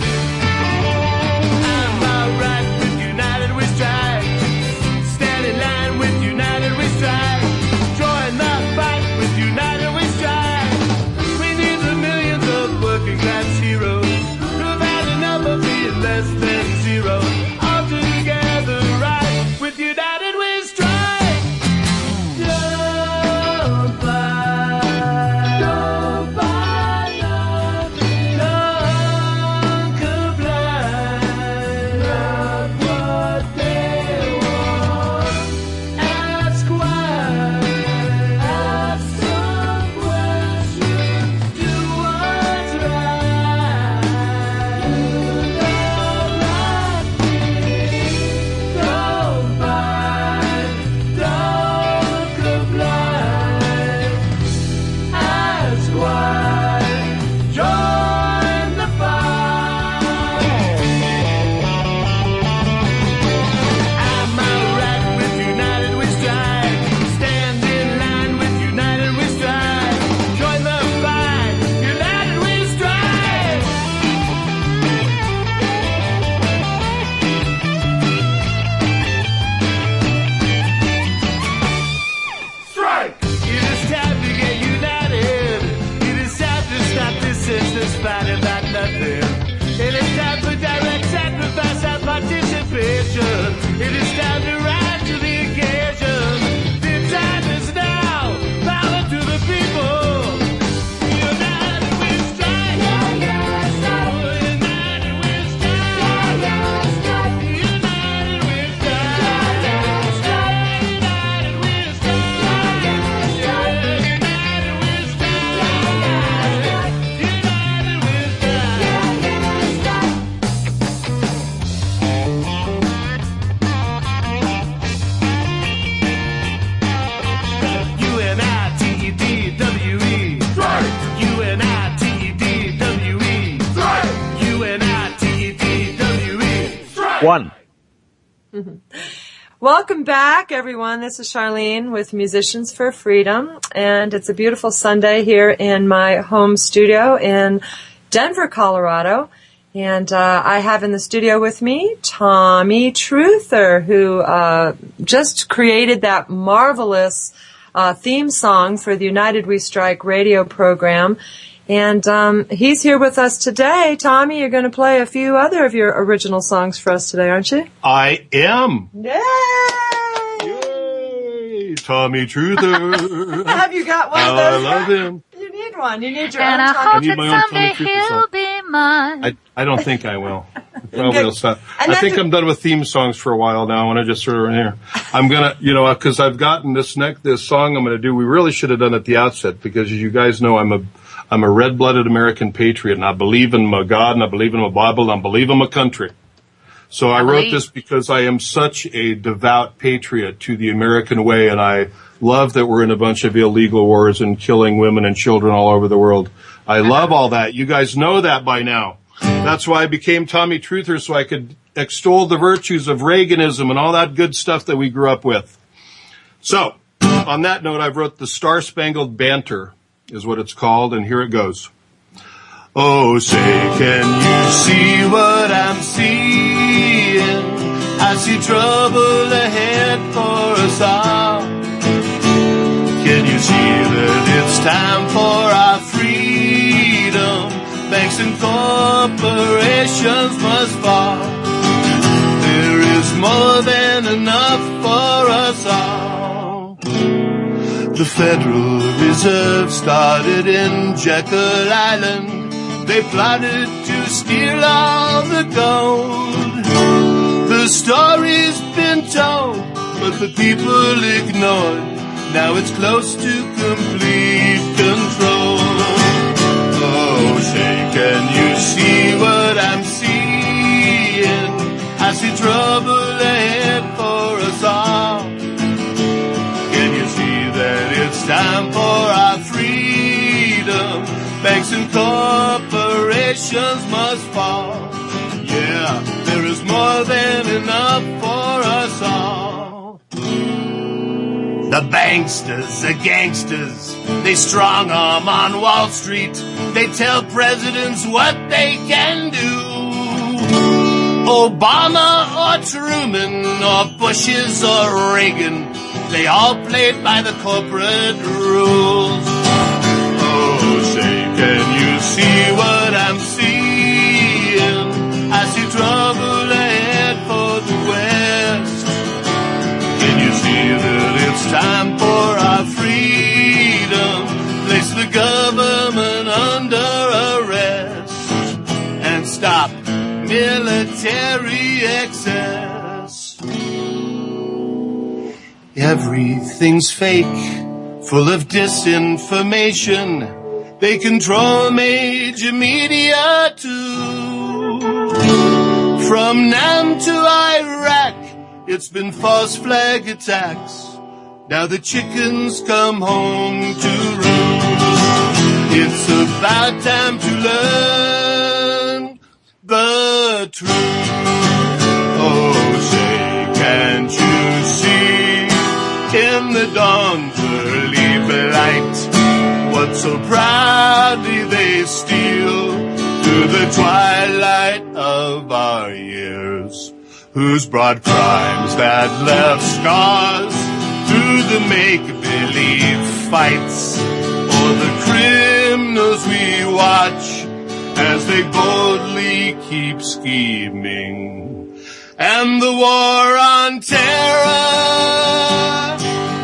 one. Welcome back, everyone. This is Sharlene with Musicians for Freedom, and it's a beautiful Sunday here in my home studio in Denver, Colorado. And I have in the studio with me Tommy Truther, who just created that marvelous theme song for the United We Strike radio program. And he's here with us today. Tommy, you're going to play a few other of your original songs for us today, aren't you? I am. Yay! Yay! Tommy Truther. Have you got one of those? I love him. You need one. You need your And own I Tommy. hope I need my own that someday Tommy Truther he'll song. be mine. I don't think I will. Probably will stop. And I then think I'm done with theme songs for a while now. I want to just sort of here. I'm gonna, because I've gotten this song I'm gonna do. We really should have done it at the outset because, as you guys know, I'm a red-blooded American patriot, and I believe in my God, and I believe in my Bible, and I believe in my country. So I wrote this because I am such a devout patriot to the American way, and I love that we're in a bunch of illegal wars and killing women and children all over the world. I love all that. You guys know that by now. That's why I became Tommy Truther, so I could extol the virtues of Reaganism and all that good stuff that we grew up with. So, on that note, I've wrote the Star-Spangled Banter, is what it's called, and here it goes. Oh, say, can you see what I'm seeing? I see trouble ahead for us all. Can you see that it's time for our freedom? Banks and corporations must fall. There is more than enough for us all. The Federal Reserve started in Jekyll Island. They plotted to steal all the gold. The story's been told, but the people ignored. Now it's close to complete control. Oh, say, can you see what I'm seeing? I see trouble ahead for us all. Can you see that it's time for our freedom? Banks and corporations must fall. Yeah, there is more than enough for us all. The banksters are gangsters. They strong arm on Wall Street. They tell presidents what they can do. Obama or Truman or Bushes or Reagan, they all played by the corporate rules. Oh, say, can you see what I'm seeing? I see trouble ahead for the West. Can you see that it's time for our freedom? Place the government under arrest and stop military excess. Everything's fake, full of disinformation. They control major media too. From Nam to Iraq, it's been false flag attacks. Now the chickens come home to roost. It's about time to learn the truth. Oh, say, can't you see in the dawn's early light what so proudly they steal through the twilight of our years? Whose broad crimes that left scars through the make-believe fights, or the criminals we watch as they boldly keep scheming. And the war on terror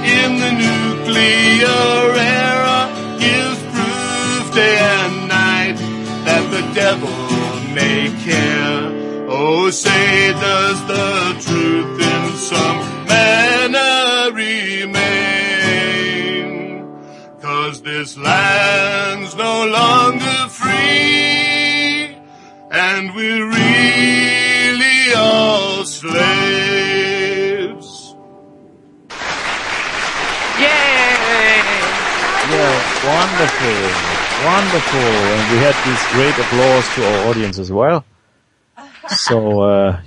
in the nuclear era gives proof day and night that the devil may care. Oh, say, does the truth in some manner remain? 'Cause this land's no longer free, and we're really all slaves. Yay! Yeah, wonderful, wonderful. And we had this great applause to our audience as well. So,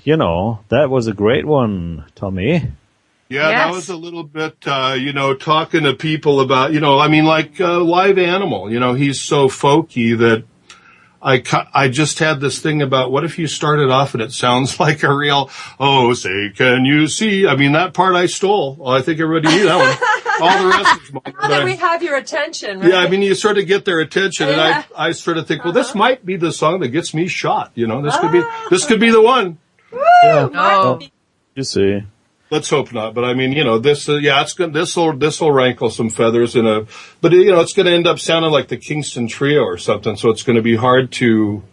that was a great one, Tommy. Yeah, that was a little bit, talking to people about, like Live Animal, he's so folky that I just had this thing about what if you started off and it sounds like a real, oh, say, can you see? I mean, that part I stole. Well, I think everybody knew that one. All the rest is mine. Now that we have your attention, right? Yeah, I mean, you sort of get their attention, and I sort of think, well, this might be the song that gets me shot. This could be the one. Woo! Yeah. Oh. You see. Let's hope not. But I mean, this, it's good. This'll rankle some feathers but it's going to end up sounding like the Kingston Trio or something. So it's going to be hard to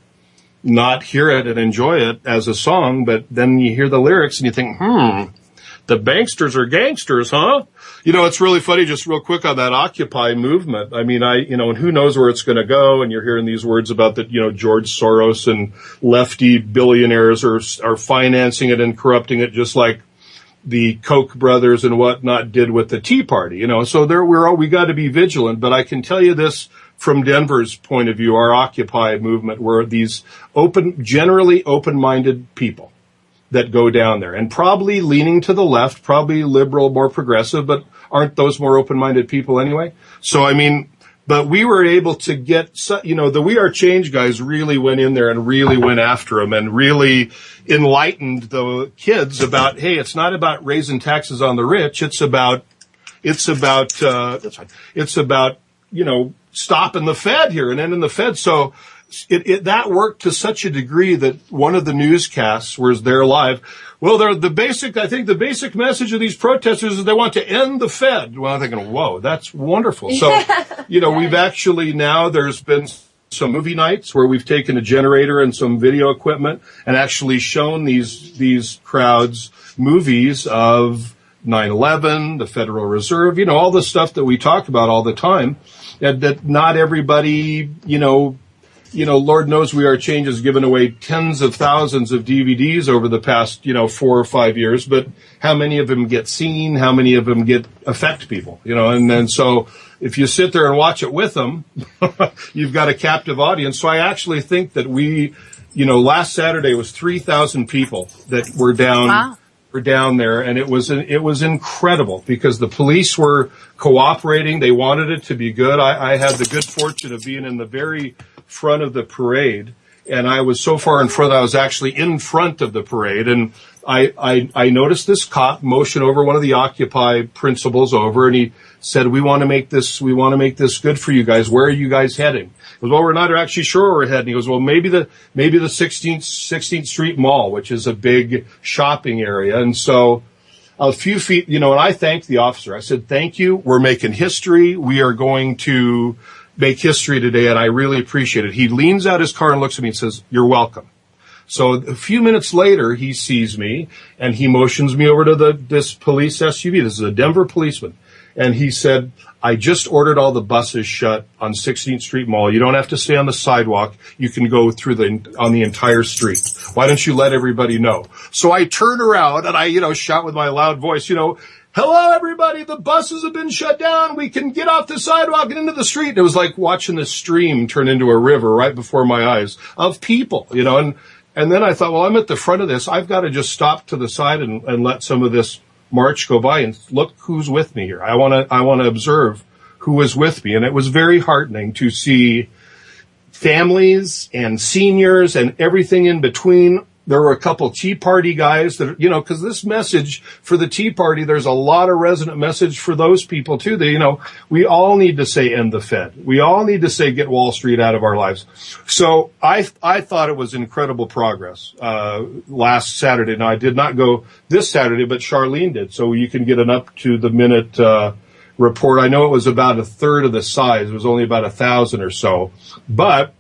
not hear it and enjoy it as a song. But then you hear the lyrics and you think, the banksters are gangsters, huh? It's really funny, just real quick on that Occupy movement. I mean, and who knows where it's going to go. And you're hearing these words about that, George Soros and lefty billionaires are financing it and corrupting it just like the Koch brothers and whatnot did with the Tea Party, so we got to be vigilant. But I can tell you this from Denver's point of view, our Occupy movement were these generally open-minded people that go down there and probably leaning to the left, probably liberal, more progressive, but aren't those more open-minded people anyway? So, I mean, but we were able to get, the We Are Change guys really went in there and really went after them and really enlightened the kids about, hey, it's not about raising taxes on the rich. It's about stopping the Fed here and ending the Fed. So that worked to such a degree that one of the newscasts was there live. Well, the basic message of these protesters is they want to end the Fed. Well, I'm thinking, whoa, that's wonderful. So, we've actually now, there's been some movie nights where we've taken a generator and some video equipment and actually shown these crowds movies of 9/11, the Federal Reserve, all the stuff that we talk about all the time, that not everybody, Lord knows We Are Change has given away tens of thousands of DVDs over the past, 4 or 5 years, but how many of them get seen? How many of them affect people? And then so if you sit there and watch it with them, you've got a captive audience. So I actually think that last Saturday was 3,000 people that were down. Wow. Were down there, and it was incredible because the police were cooperating. They wanted it to be good. I had the good fortune of being in the very front of the parade, and I was so far in front that I was actually in front of the parade, and I noticed this cop motion over one of the Occupy principals over, and he said, we want to make this good for you guys. Where are you guys heading? He goes, well, we're not actually sure where we're heading. He goes, well, maybe the 16th Street Mall, which is a big shopping area. And so a few feet, and I thanked the officer. I said, thank you. We're making history. We are going to make history today, and I really appreciate it. He leans out his car and looks at me and says, you're welcome. So a few minutes later, he sees me, and he motions me over to this police SUV. This is a Denver policeman. And he said, I just ordered all the buses shut on 16th Street Mall. You don't have to stay on the sidewalk. You can go on the entire street. Why don't you let everybody know? So I turned around and I, shout with my loud voice, hello, everybody. The buses have been shut down. We can get off the sidewalk and into the street. It was like watching the stream turn into a river right before my eyes of people, and then I thought, well, I'm at the front of this. I've got to just stop to the side and let some of this march go by and look who's with me here. I want to observe who is with me. And it was very heartening to see families and seniors and everything in between. There were a couple Tea Party guys that, because this message for the Tea Party, there's a lot of resonant message for those people too. That, we all need to say end the Fed. We all need to say get Wall Street out of our lives. So I thought it was incredible progress last Saturday. Now I did not go this Saturday, but Sharlene did. So you can get an up to the minute report. I know it was about a third of the size. It was only about 1,000 or so, but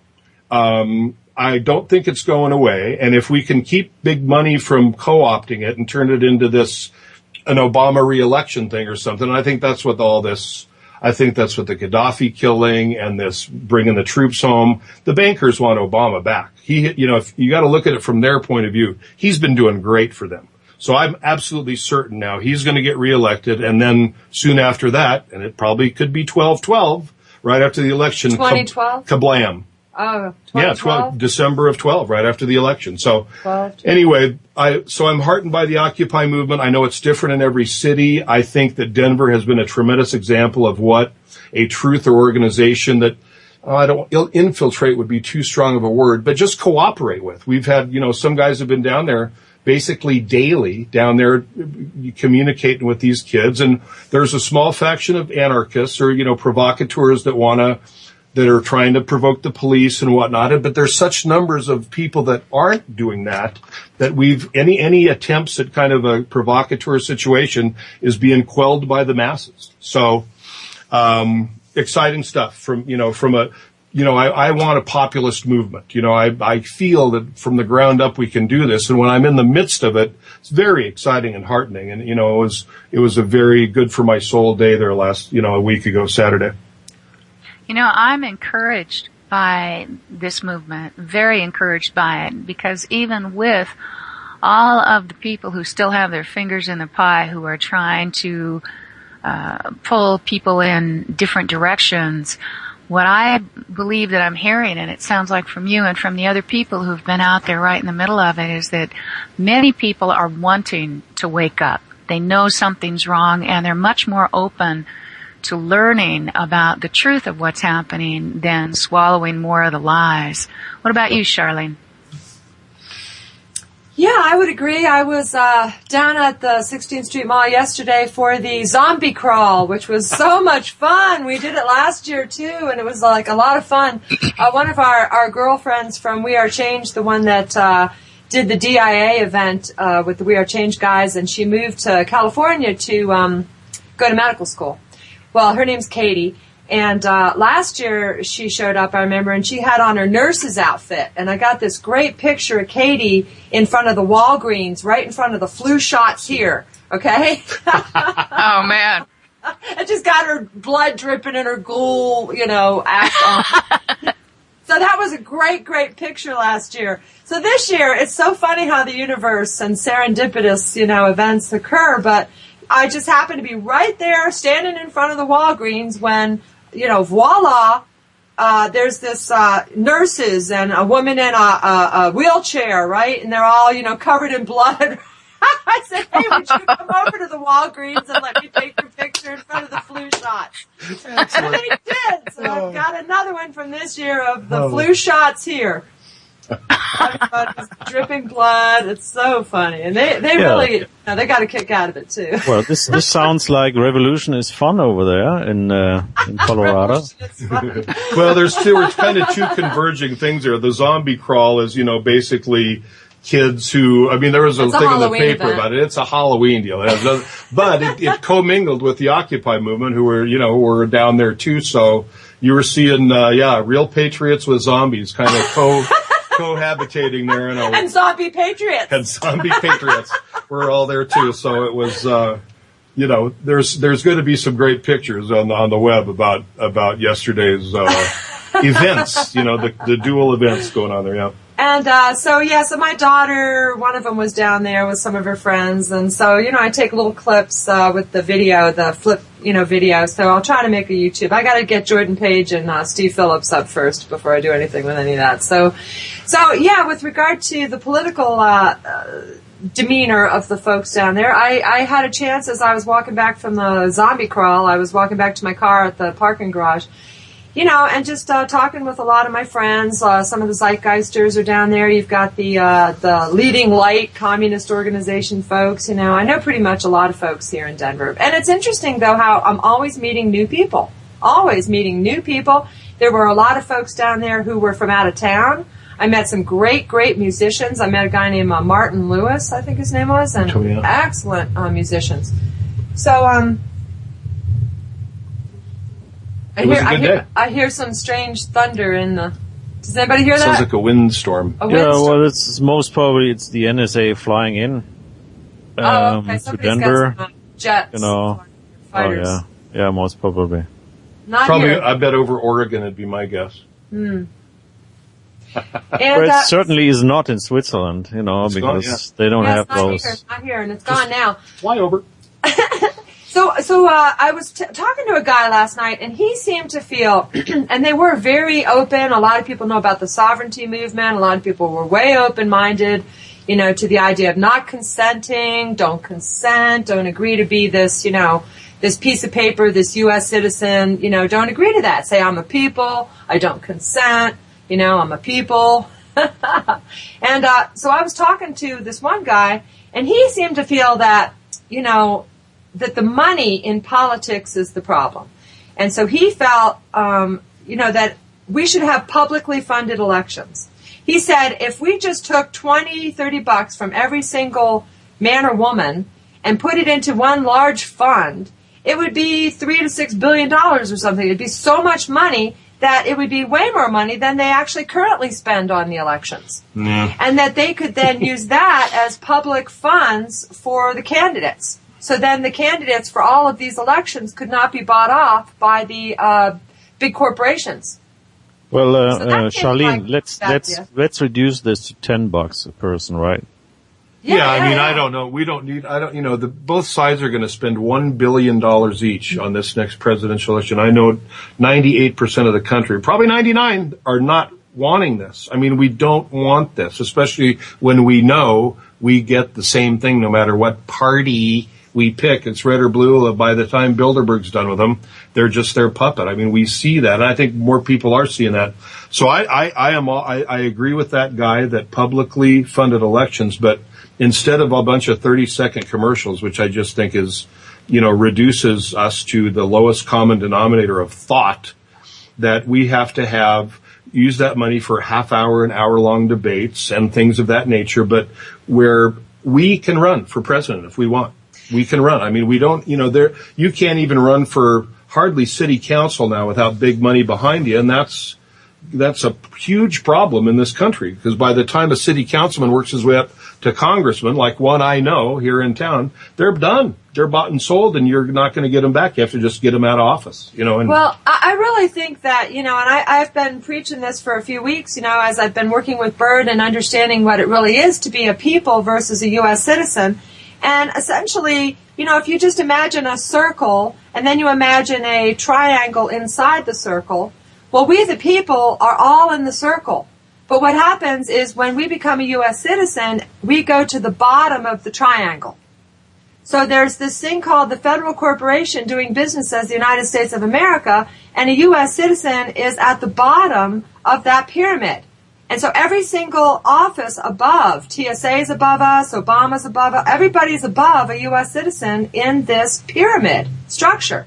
I don't think it's going away. And if we can keep big money from co-opting it and turn it into an Obama re-election thing or something, and I think that's what I think that's what the Gaddafi killing and this bringing the troops home, the bankers want Obama back. If you got to look at it from their point of view, he's been doing great for them. So I'm absolutely certain now he's going to get reelected. And then soon after that, and it probably could be 12-12, right after the election, 2012, kablam. Oh, 12, December of 12, right after the election. So 12. Anyway, I'm heartened by the Occupy movement. I know it's different in every city. I think that Denver has been a tremendous example of what a truth or organization that infiltrate would be too strong of a word, but just cooperate with. We've had, some guys have been down there basically daily down there communicating with these kids. And there's a small faction of anarchists or, provocateurs that are trying to provoke the police and whatnot. But there's such numbers of people that aren't doing that any attempts at kind of a provocateur situation is being quelled by the masses. So, exciting stuff I want a populist movement. I feel that from the ground up we can do this. And when I'm in the midst of it, it's very exciting and heartening. And, it was a very good for my soul day there last, a week ago, Saturday. I'm encouraged by this movement, very encouraged by it, because even with all of the people who still have their fingers in the pie, who are trying to pull people in different directions, what I believe that I'm hearing, and it sounds like from you and from the other people who've been out there right in the middle of it, is that many people are wanting to wake up. They know something's wrong, and they're much more open to learning about the truth of what's happening than swallowing more of the lies. What about you, Sharlene? Yeah, I would agree. I was down at the 16th Street Mall yesterday for the zombie crawl, which was so much fun. We did it last year, too, and it was like a lot of fun. One of our girlfriends from We Are Change, the one that did the DIA event with the We Are Change guys, and she moved to California to go to medical school. Well, her name's Katie, and last year she showed up, I remember, and she had on her nurse's outfit, and I got this great picture of Katie in front of the Walgreens, right in front of the flu shots here, okay? Oh, man. I just got her blood dripping in her ghoul, act on. So that was a great, great picture last year. So this year, it's so funny how the universe and serendipitous, events occur, but I just happened to be right there standing in front of the Walgreens when, voila, there's this nurses and a woman in a wheelchair, right? And they're all, covered in blood. I said, hey, would you come over to the Walgreens and let me take your picture in front of the flu shots? And they did. So I've got another one from this year of the flu shots here. Dripping blood. It's so funny. And they really, they got a kick out of it, too. Well, this sounds like revolution is fun over there in Colorado. Well, there were kind of two converging things there. The zombie crawl is, basically kids who, there was a thing in the paper about it. It's a Halloween deal. But it commingled with the Occupy movement who were down there, too. So you were seeing, real patriots with zombies kind of cohabitating there, and zombie patriots. And zombie patriots were all there too. So it was, there's going to be some great pictures on the web about yesterday's events. The dual events going on there. Yeah. And so my daughter, one of them was down there with some of her friends, and so I take little clips with the video, the flip, video. So I'll try to make a YouTube. I got to get Jordan Page and Steve Phillips up first before I do anything with any of that. So with regard to the political demeanor of the folks down there, I had a chance as I was walking back from the zombie crawl. I was walking back to my car at the parking garage. And just talking with a lot of my friends. Some of the Zeitgeisters are down there. You've got the Leading Light communist organization folks. I know pretty much a lot of folks here in Denver. And it's interesting, though, how I'm always meeting new people. Always meeting new people. There were a lot of folks down there who were from out of town. I met some great, great musicians. I met a guy named Martin Lewis, I think his name was, and excellent musicians. So, I hear some strange thunder in the. Does anybody hear that? Sounds like a windstorm. Well, it's most probably the NSA flying in to Denver. Got some, jets. Fighters. Yeah, most probably. Not probably, here. I bet over Oregon would be my guess. And, but it certainly is not in Switzerland, because they don't have those. It's not here, and it's gone now. Fly over. So I was talking to a guy last night, and he seemed to feel, and they were very open. A lot of people know about the sovereignty movement. A lot of people were way open-minded, to the idea of not consenting, don't consent, don't agree to be this, this piece of paper, this U.S. citizen, don't agree to that. Say, I'm a people, I don't consent, I'm a people. And so I was talking to this one guy, and he seemed to feel that, that the money in politics is the problem. And so he felt, that we should have publicly funded elections. He said if we just took $20-30 from every single man or woman and put it into one large fund, it would be $3 to $6 billion or something. It'd be so much money that it would be way more money than they actually currently spend on the elections. Yeah. And that they could then use that as public funds for the candidates. So then the candidates for all of these elections could not be bought off by the big corporations. Well, Sharlene, let's reduce this to $10 a person, right? Yeah, I don't know. Both sides are going to spend $1 billion each on this next presidential election. I know 98% of the country, probably 99, are not wanting this. We don't want this, especially when we know we get the same thing no matter what party we pick. It's red or blue. By the time Bilderberg's done with them, they're just their puppet. We see that, and I think more people are seeing that. So I agree with that guy that publicly funded elections, but instead of a bunch of 30-second commercials, which I just think is, reduces us to the lowest common denominator of thought, that we have to use that money for half-hour and hour-long debates and things of that nature, but where we can run for president if we want. We can run. We don't, you can't even run for hardly city council now without big money behind you, and that's a huge problem in this country, because by the time a city councilman works his way up to congressman, like one I know here in town, they're done. They're bought and sold, and you're not going to get them back. You have to just get them out of office, Well, I really think that, and I've been preaching this for a few weeks, as I've been working with Bird and understanding what it really is to be a people versus a U.S. citizen. And essentially, if you just imagine a circle and then you imagine a triangle inside the circle, well, we the people are all in the circle. But what happens is when we become a U.S. citizen, we go to the bottom of the triangle. So there's this thing called the federal corporation doing business as the United States of America, and a U.S. citizen is at the bottom of that pyramid. And so every single office above, TSA is above us, Obama's above us, everybody's above a U.S. citizen in this pyramid structure.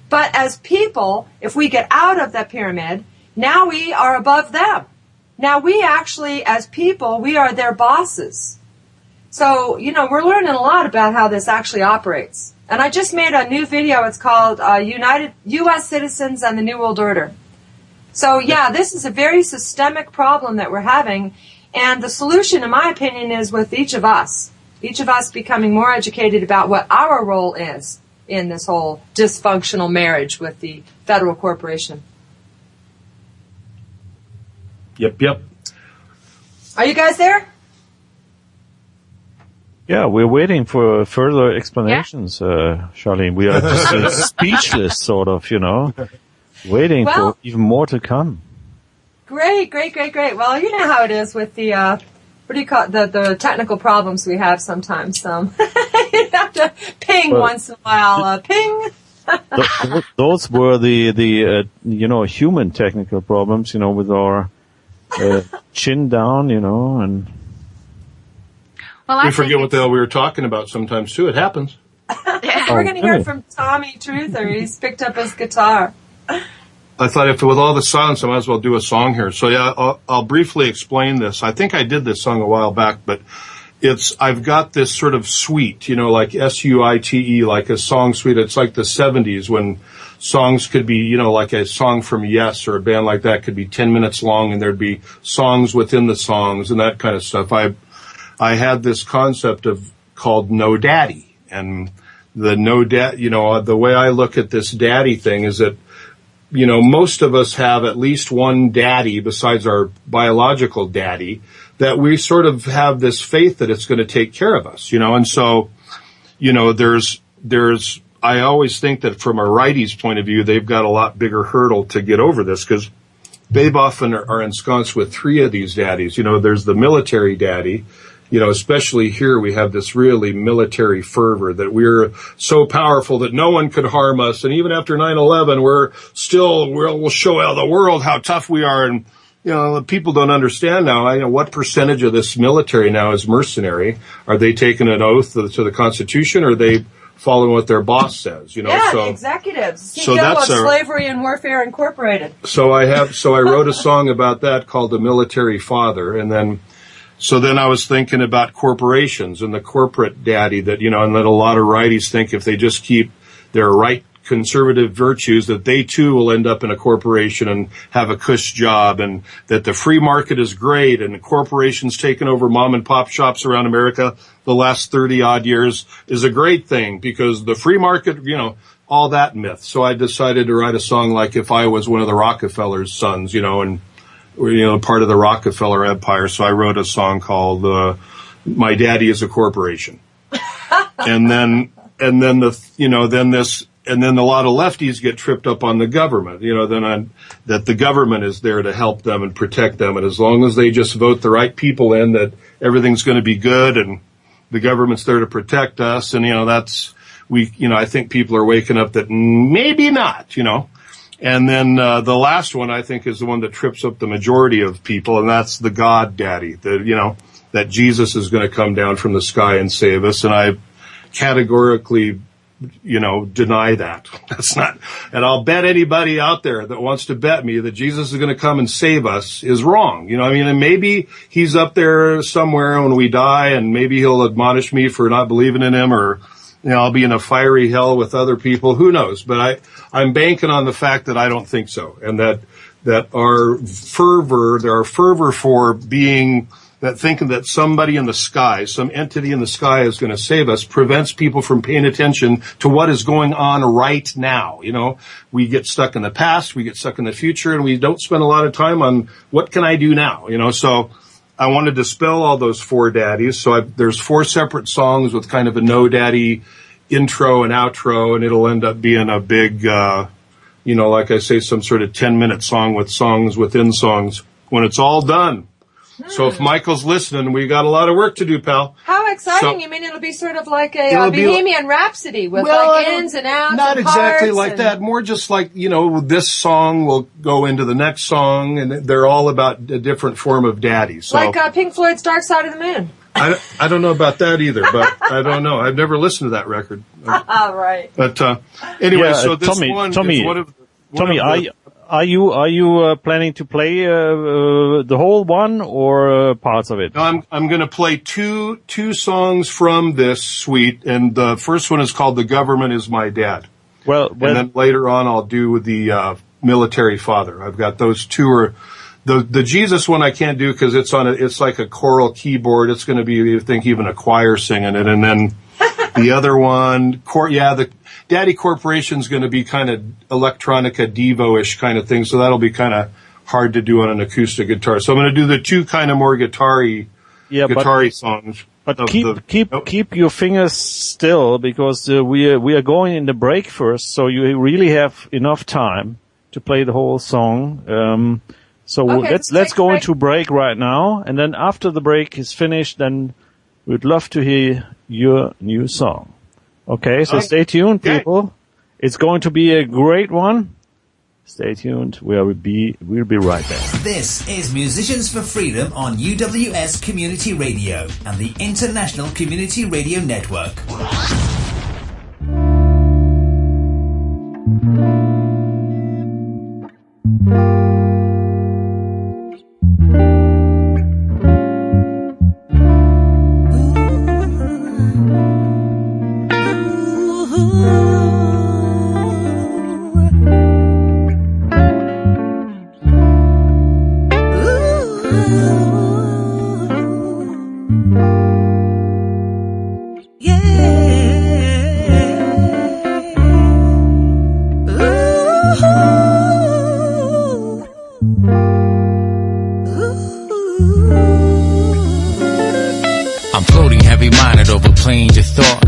But as people, if we get out of that pyramid, now we are above them. Now we actually, as people, we are their bosses. So, we're learning a lot about how this actually operates. And I just made a new video. It's called United U.S. Citizens and the New World Order. So, this is a very systemic problem that we're having, and the solution, in my opinion, is with each of us becoming more educated about what our role is in this whole dysfunctional marriage with the federal corporation. Yep. Are you guys there? Yeah, we're waiting for further explanations, Sharlene. We are just speechless, sort of, waiting for even more to come. Great. Well, you know how it is with the, what do you call it, the technical problems we have sometimes. You have to ping once in a while, ping. Those were the human technical problems, with our chin down, and... Well, we forget what the hell we were talking about sometimes, too. It happens. We're going to hear from Tommy Truther. He's picked up his guitar. I thought with all the silence, I might as well do a song here. So, I'll briefly explain this. I think I did this song a while back, but I've got this sort of suite, like SUITE, like a song suite. It's like the 70s when songs could be, like a song from Yes or a band like that could be 10 minutes long, and there'd be songs within the songs and that kind of stuff. I had this concept called No Daddy, and the no dad, the way I look at this daddy thing is that, most of us have at least one daddy besides our biological daddy, that we sort of have this faith that it's going to take care of us, and so, I always think that from a righty's point of view, they've got a lot bigger hurdle to get over this, because they often are ensconced with three of these daddies. You know, there's the military daddy. You know, especially here we have this really military fervor that we're so powerful that no one could harm us. And even after 9/11, we'll show the world how tough we are. And, you know, people don't understand now, you know, what percentage of this military now is mercenary? Are they taking an oath to the Constitution, or are they following what their boss says? You know, yeah, the executives, CEO so that's of Slavery and Warfare Incorporated. So I wrote a song about that called "The Military Father," and then. So then I was thinking about corporations and the corporate daddy that, you know, and that a lot of righties think if they just keep their right conservative virtues that they too will end up in a corporation and have a cush job, and that the free market is great and corporations taking over mom and pop shops around America the last 30 odd years is a great thing because the free market, you know, all that myth. So I decided to write a song like if I was one of the Rockefeller's sons, you know, and you know, part of the Rockefeller empire. So I wrote a song called "My Daddy Is a Corporation," and then a lot of lefties get tripped up on the government. You know, that the government is there to help them and protect them, and as long as they just vote the right people in, that everything's going to be good, and the government's there to protect us. And you know, I think people are waking up that maybe not. You know. And then the last one, I think, is the one that trips up the majority of people, and that's the God Daddy. That Jesus is going to come down from the sky and save us. And I categorically, you know, deny that. That's not. And I'll bet anybody out there that wants to bet me that Jesus is going to come and save us is wrong. You know, I mean, and maybe he's up there somewhere when we die, and maybe he'll admonish me for not believing in him, or you know, I'll be in a fiery hell with other people. Who knows? But I'm banking on the fact that I don't think so, and that our fervor for being that thinking that somebody in the sky, some entity in the sky is going to save us, prevents people from paying attention to what is going on right now. You know, we get stuck in the past, we get stuck in the future, and we don't spend a lot of time on what can I do now. You know, so I wanted to dispel all those four daddies. So there's four separate songs with kind of a no daddy intro and outro, and it'll end up being a big, you know, like I say, some sort of 10-minute song with songs within songs when it's all done. So if Michael's listening, we got a lot of work to do, pal. How exciting. So, you mean it'll be sort of like a Bohemian Rhapsody with like ins and outs not and exactly parts like that. More just like, you know, this song will go into the next song, and they're all about a different form of daddy. So, like Pink Floyd's Dark Side of the Moon. I don't know about that either, but I don't know. I've never listened to that record. Right. But anyway, yeah, so this Tommy, one Tommy, is one of are you planning to play the whole one or parts of it? No, I'm going to play two songs from this suite, and the first one is called "The Government Is My Dad." Well, and then later on I'll do the Military Father. I've got those two. Or the Jesus one I can't do because it's like a choral keyboard. It's going to be, you think, even a choir singing it, and then the other one, the Daddy Corporation's going to be kind of electronica Devo-ish kind of thing, so that'll be kind of hard to do on an acoustic guitar. So I'm going to do the two kind of more guitar-y songs. But keep your fingers still, because we are going in the break first, so you really have enough time to play the whole song. Let's go into break right now, and then after the break is finished, then we'd love to hear your new song. Okay, so stay tuned, people. It's going to be a great one. Stay tuned. We'll be right back. This is Musicians for Freedom on UWS Community Radio and the International Community Radio Network.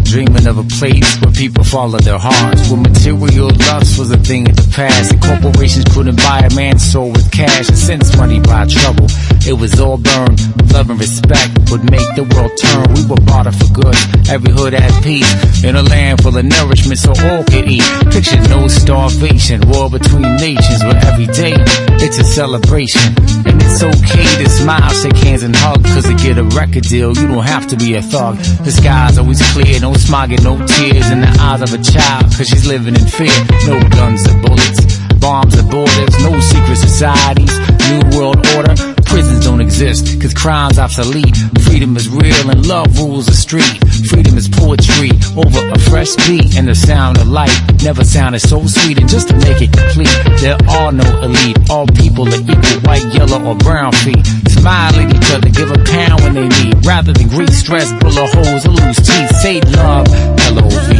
dreaming of a place where people follow their hearts, where material lust was a thing of the past, and corporations couldn't buy a man's soul with cash, and since money bought trouble, it was all burned. Love and respect would make the world turn. We were bartered for goods, every hood had peace, in a land full of nourishment so all could eat. Picture no starvation, war between nations, where every day it's a celebration. And it's okay to smile, shake hands and hug, cause to get a record deal, you don't have to be a thug. The sky's always clear, no smog and no tears in the eyes of a child, cause she's living in fear. No guns or bullets, bombs or borders, no secret societies, new world order. Prisons don't exist, cause crime's obsolete. Freedom is real and love rules the street. Freedom is poetry over a fresh beat, and the sound of light never sounded so sweet. And just to make it complete, there are no elite. All people are equal, white, yellow, or brown feet. Smile at each other, give a pound when they need, rather than grease, stress, bullet holes, or lose teeth. Say love, L-O-V-E.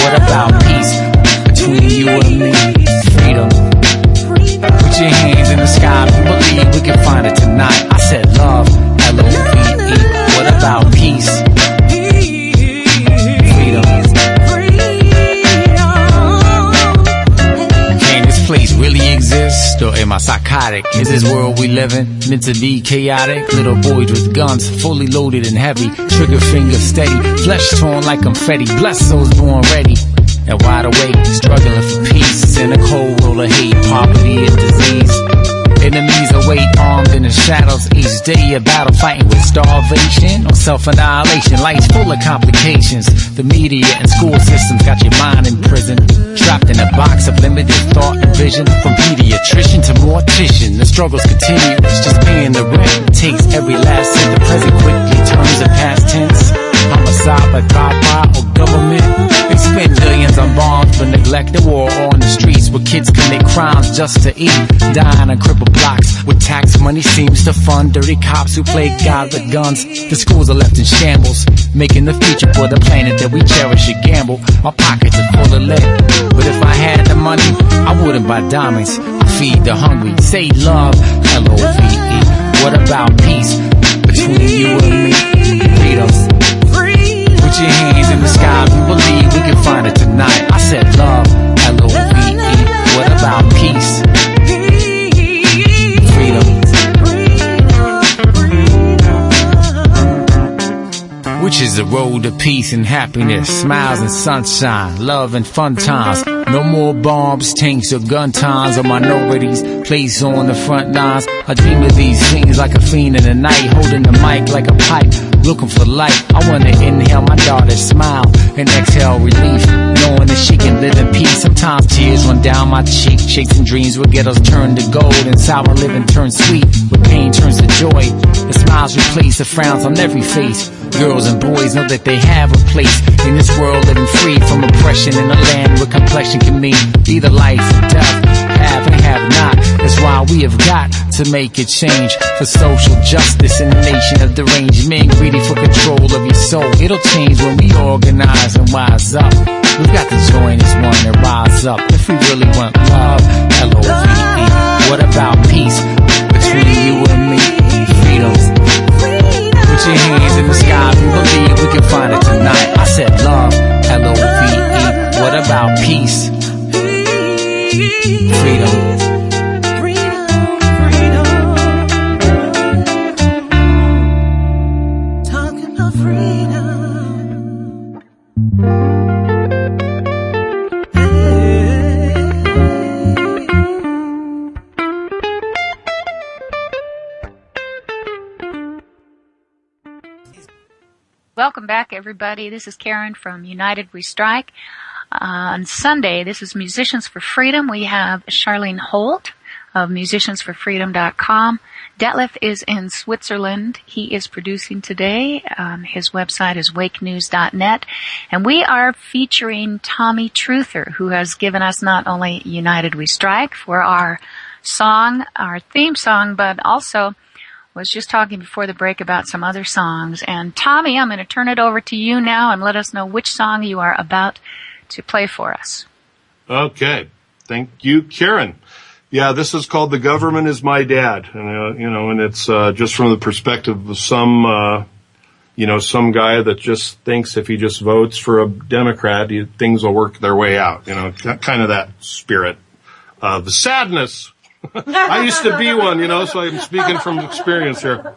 What about peace between you and me? Freedom. Put your hands in the sky if you believe we can find it tonight. I said love, L-O-V-E. What about peace? Freedom. Can this place really exist, or am I psychotic? Is this world we live in meant to be chaotic? Little boys with guns, fully loaded and heavy, trigger finger steady, flesh torn like confetti. Blessed souls born ready and wide awake, struggling for peace in a cold world of hate, poverty and disease. Enemies await, armed in the shadows, each day a battle, fighting with starvation or self-annihilation. Life's full of complications. The media and school systems got your mind in prison, trapped in a box of limited thought and vision. From pediatrician to mortician, the struggles continue. It's just paying the rent, takes every last cent. The present quickly turns to past tense. Homicide by God or government. They spend billions on bombs but neglect the war on the streets, where kids commit crimes just to eat, dying on crippled blocks where tax money seems to fund dirty cops who play God with guns. The schools are left in shambles, making the future for the planet that we cherish a gamble. My pockets are full of lead, but if I had the money, I wouldn't buy diamonds. I feed the hungry. Say love, L-O-V-E. What about peace between you and me? Freedom. Put your hands in the sky if you believe we can find it tonight. I said love, L-O-V-E. What about peace? Freedom. Which is the road to peace and happiness, smiles and sunshine, love and fun times. No more bombs, tanks, or gun times, or minorities placed on the front lines. I dream of these things like a fiend in the night, holding the mic like a pipe, looking for light. I wanna inhale my daughter's smile and exhale relief, knowing that she can live in peace. Sometimes tears run down my cheek, chasing dreams where ghettos turn to gold and sour living turns sweet, where pain turns to joy. The smiles replace the frowns on every face. Girls and boys know that they have a place in this world, living free from oppression in a land where complexion can mean either life or death, have and have not. That's why we have got to make a change for social justice in a nation of deranged men greedy for control of your soul. It'll change when we organize and wise up. We've got to join as one and rise up if we really want love, L-O-V-E. What about peace between you and me? Freedom. Put your hands in the sky if you believe we can find it tonight. I said love, L-O-V-E. What about peace? Freedom. Talking about freedom. Welcome back, everybody. This is Karen from United We Strike. On Sunday, this is Musicians for Freedom. We have Sharlene Holt of musiciansforfreedom.com. Detlev is in Switzerland. He is producing today. His website is wakenews.net. And we are featuring Tommy Truther, who has given us not only United We Strike for our song, our theme song, but also was just talking before the break about some other songs. And Tommy, I'm going to turn it over to you now and let us know which song you are about to play for us. Okay. Thank you, Karen. Yeah, this is called The Government Is My Dad. And, and it's just from the perspective of some some guy that just thinks if he just votes for a Democrat, things will work their way out. Kind of that spirit. The sadness. I used to be one, so I'm speaking from experience here.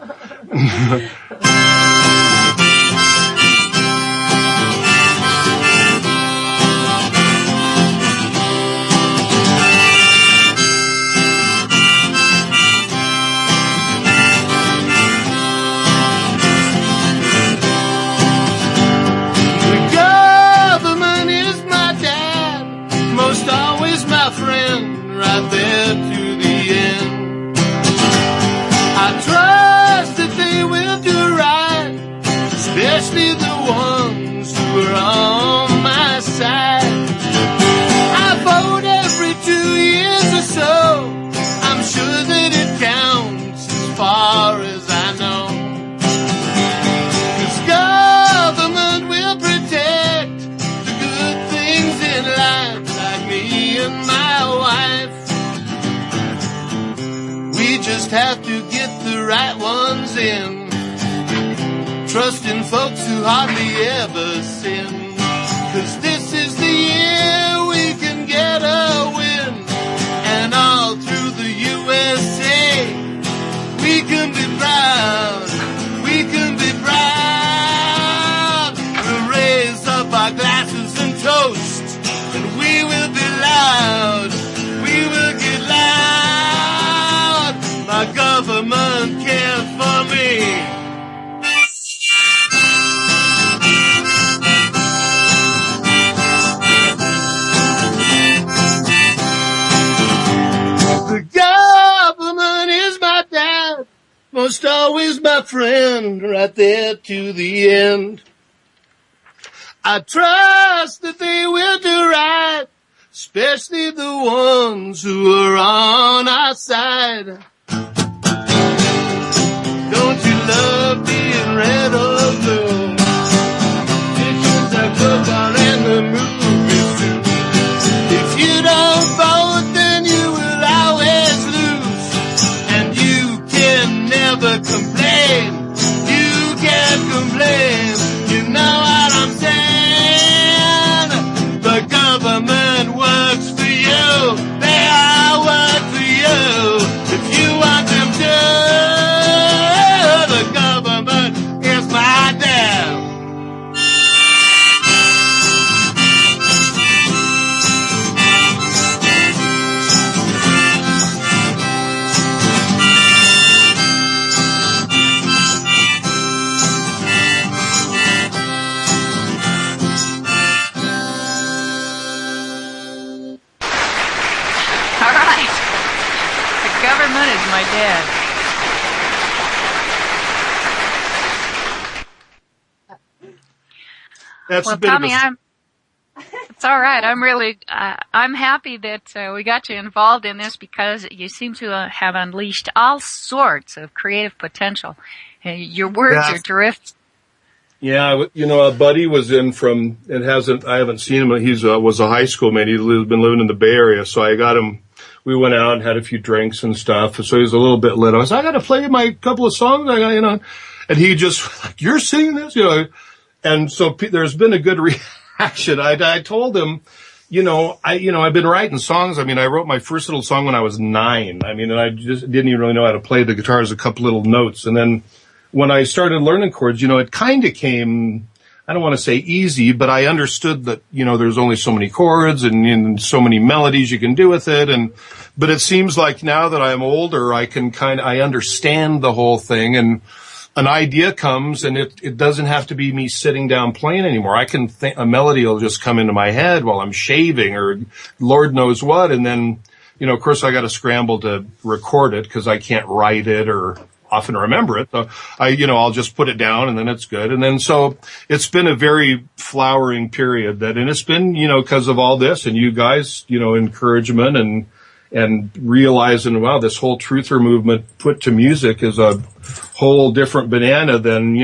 Right there to the end. I trust that they will do right, especially the ones who are on my side. I vote every 2 years or so. I'm sure that it counts as far as I know. 'Cause government will protect the good things in life, like me and my wife. We just have to get the right ones in, trusting folks who hardly ever sin. 'Cause this is the year we can get a win, and all through the USA we can be proud, we can be proud. We'll raise up our glasses and toast, and we will be loud, we will get loud. My government cares for me. The government is my dad, most always my friend, right there to the end. I trust that they will do right, especially the ones who are on our side. Don't you love being red or blue? Pictures of football and the movies too. If you don't vote, then you will always lose, and you can never complain. You can't complain. You know what I'm saying? The government works for you. They all work for you. If you want them to. My dad. That's well, a bit Tommy, of a... it's all right. I'm really, I'm happy that we got you involved in this, because you seem to have unleashed all sorts of creative potential. Your words are terrific. Yeah, a buddy was in from, I haven't seen him. He's was a high school mate. He's been living in the Bay Area, so I got him. We went out and had a few drinks and stuff, so he was a little bit lit. I was, I got to play my couple of songs. And he just, like, you're singing this, And so there's been a good reaction. I told him, I've been writing songs. I wrote my first little song when I was 9. And I just didn't even really know how to play the guitar as a couple little notes. And then when I started learning chords, it kind of came, I don't want to say easy, but I understood that, there's only so many chords and so many melodies you can do with it. But it seems like now that I'm older, I understand the whole thing, and an idea comes, and it doesn't have to be me sitting down playing anymore. I can think a melody will just come into my head while I'm shaving or Lord knows what. And then, of course I got to scramble to record it because I can't write it or often remember it. So I'll just put it down and then it's good. And then so it's been a very flowering period and it's been, because of all this and you guys, encouragement and realizing, wow, this whole truther movement put to music is a whole different banana than,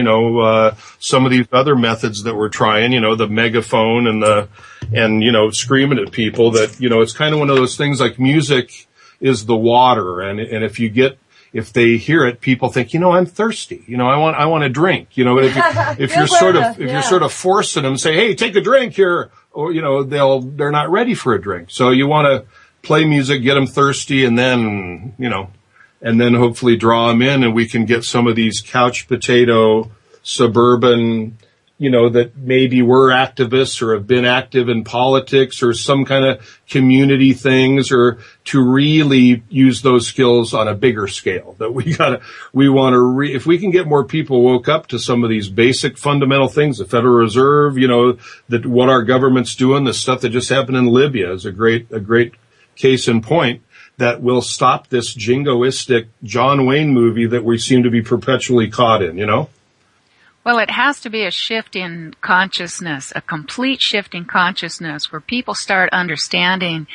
some of these other methods that we're trying, the megaphone and screaming at people that, it's kind of one of those things like music is the water. And if you get if they hear it, people think, I'm thirsty. I want a drink. But if you're sort of forcing them, say, hey, take a drink here, or they're not ready for a drink. So you want to play music, get them thirsty, and then hopefully draw them in, and we can get some of these couch potato suburban, that maybe were activists or have been active in politics or some kind of community things, or to really use those skills on a bigger scale. That if we can get more people woke up to some of these basic fundamental things, the Federal Reserve, that what our government's doing, the stuff that just happened in Libya is a great case in point, that will stop this jingoistic John Wayne movie that we seem to be perpetually caught in, Well, it has to be a shift in consciousness, a complete shift in consciousness, where people start understanding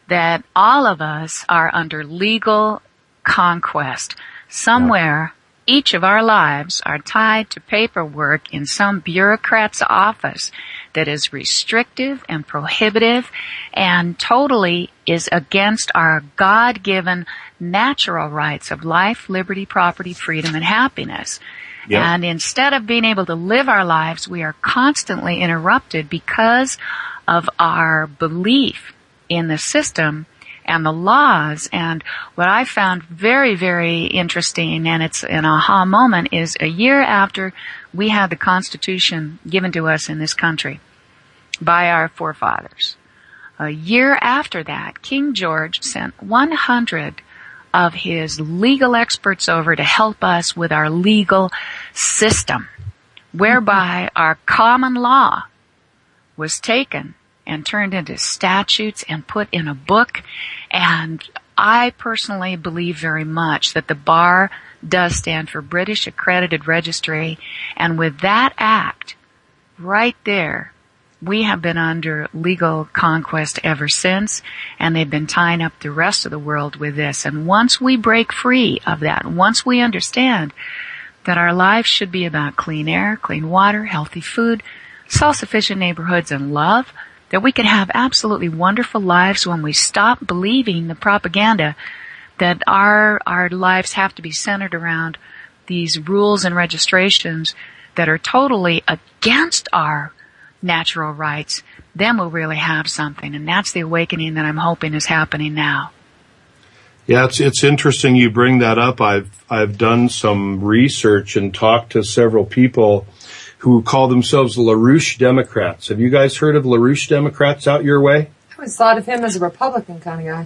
that all of us are under legal conquest. Somewhere, each of our lives are tied to paperwork in some bureaucrat's office that is restrictive and prohibitive and totally is against our God-given natural rights of life, liberty, property, freedom, and happiness. Yep. And instead of being able to live our lives, we are constantly interrupted because of our belief in the system and the laws. And what I found very, very interesting, and it's an aha moment, is a year after we had the Constitution given to us in this country by our forefathers, a year after that, King George sent 100 of his legal experts over to help us with our legal system, whereby our common law was taken and turned into statutes and put in a book. And I personally believe very much that the bar does stand for British Accredited Registry. And with that act right there, we have been under legal conquest ever since, and they've been tying up the rest of the world with this. And once we break free of that, once we understand that our lives should be about clean air, clean water, healthy food, self-sufficient neighborhoods, and love, that we can have absolutely wonderful lives when we stop believing the propaganda that our lives have to be centered around these rules and registrations that are totally against our natural rights, then we'll really have something. And that's the awakening that I'm hoping is happening now. Yeah, it's interesting you bring that up. I've done some research and talked to several people who call themselves LaRouche Democrats. Have you guys heard of LaRouche Democrats out your way? I always thought of him as a Republican kind of guy.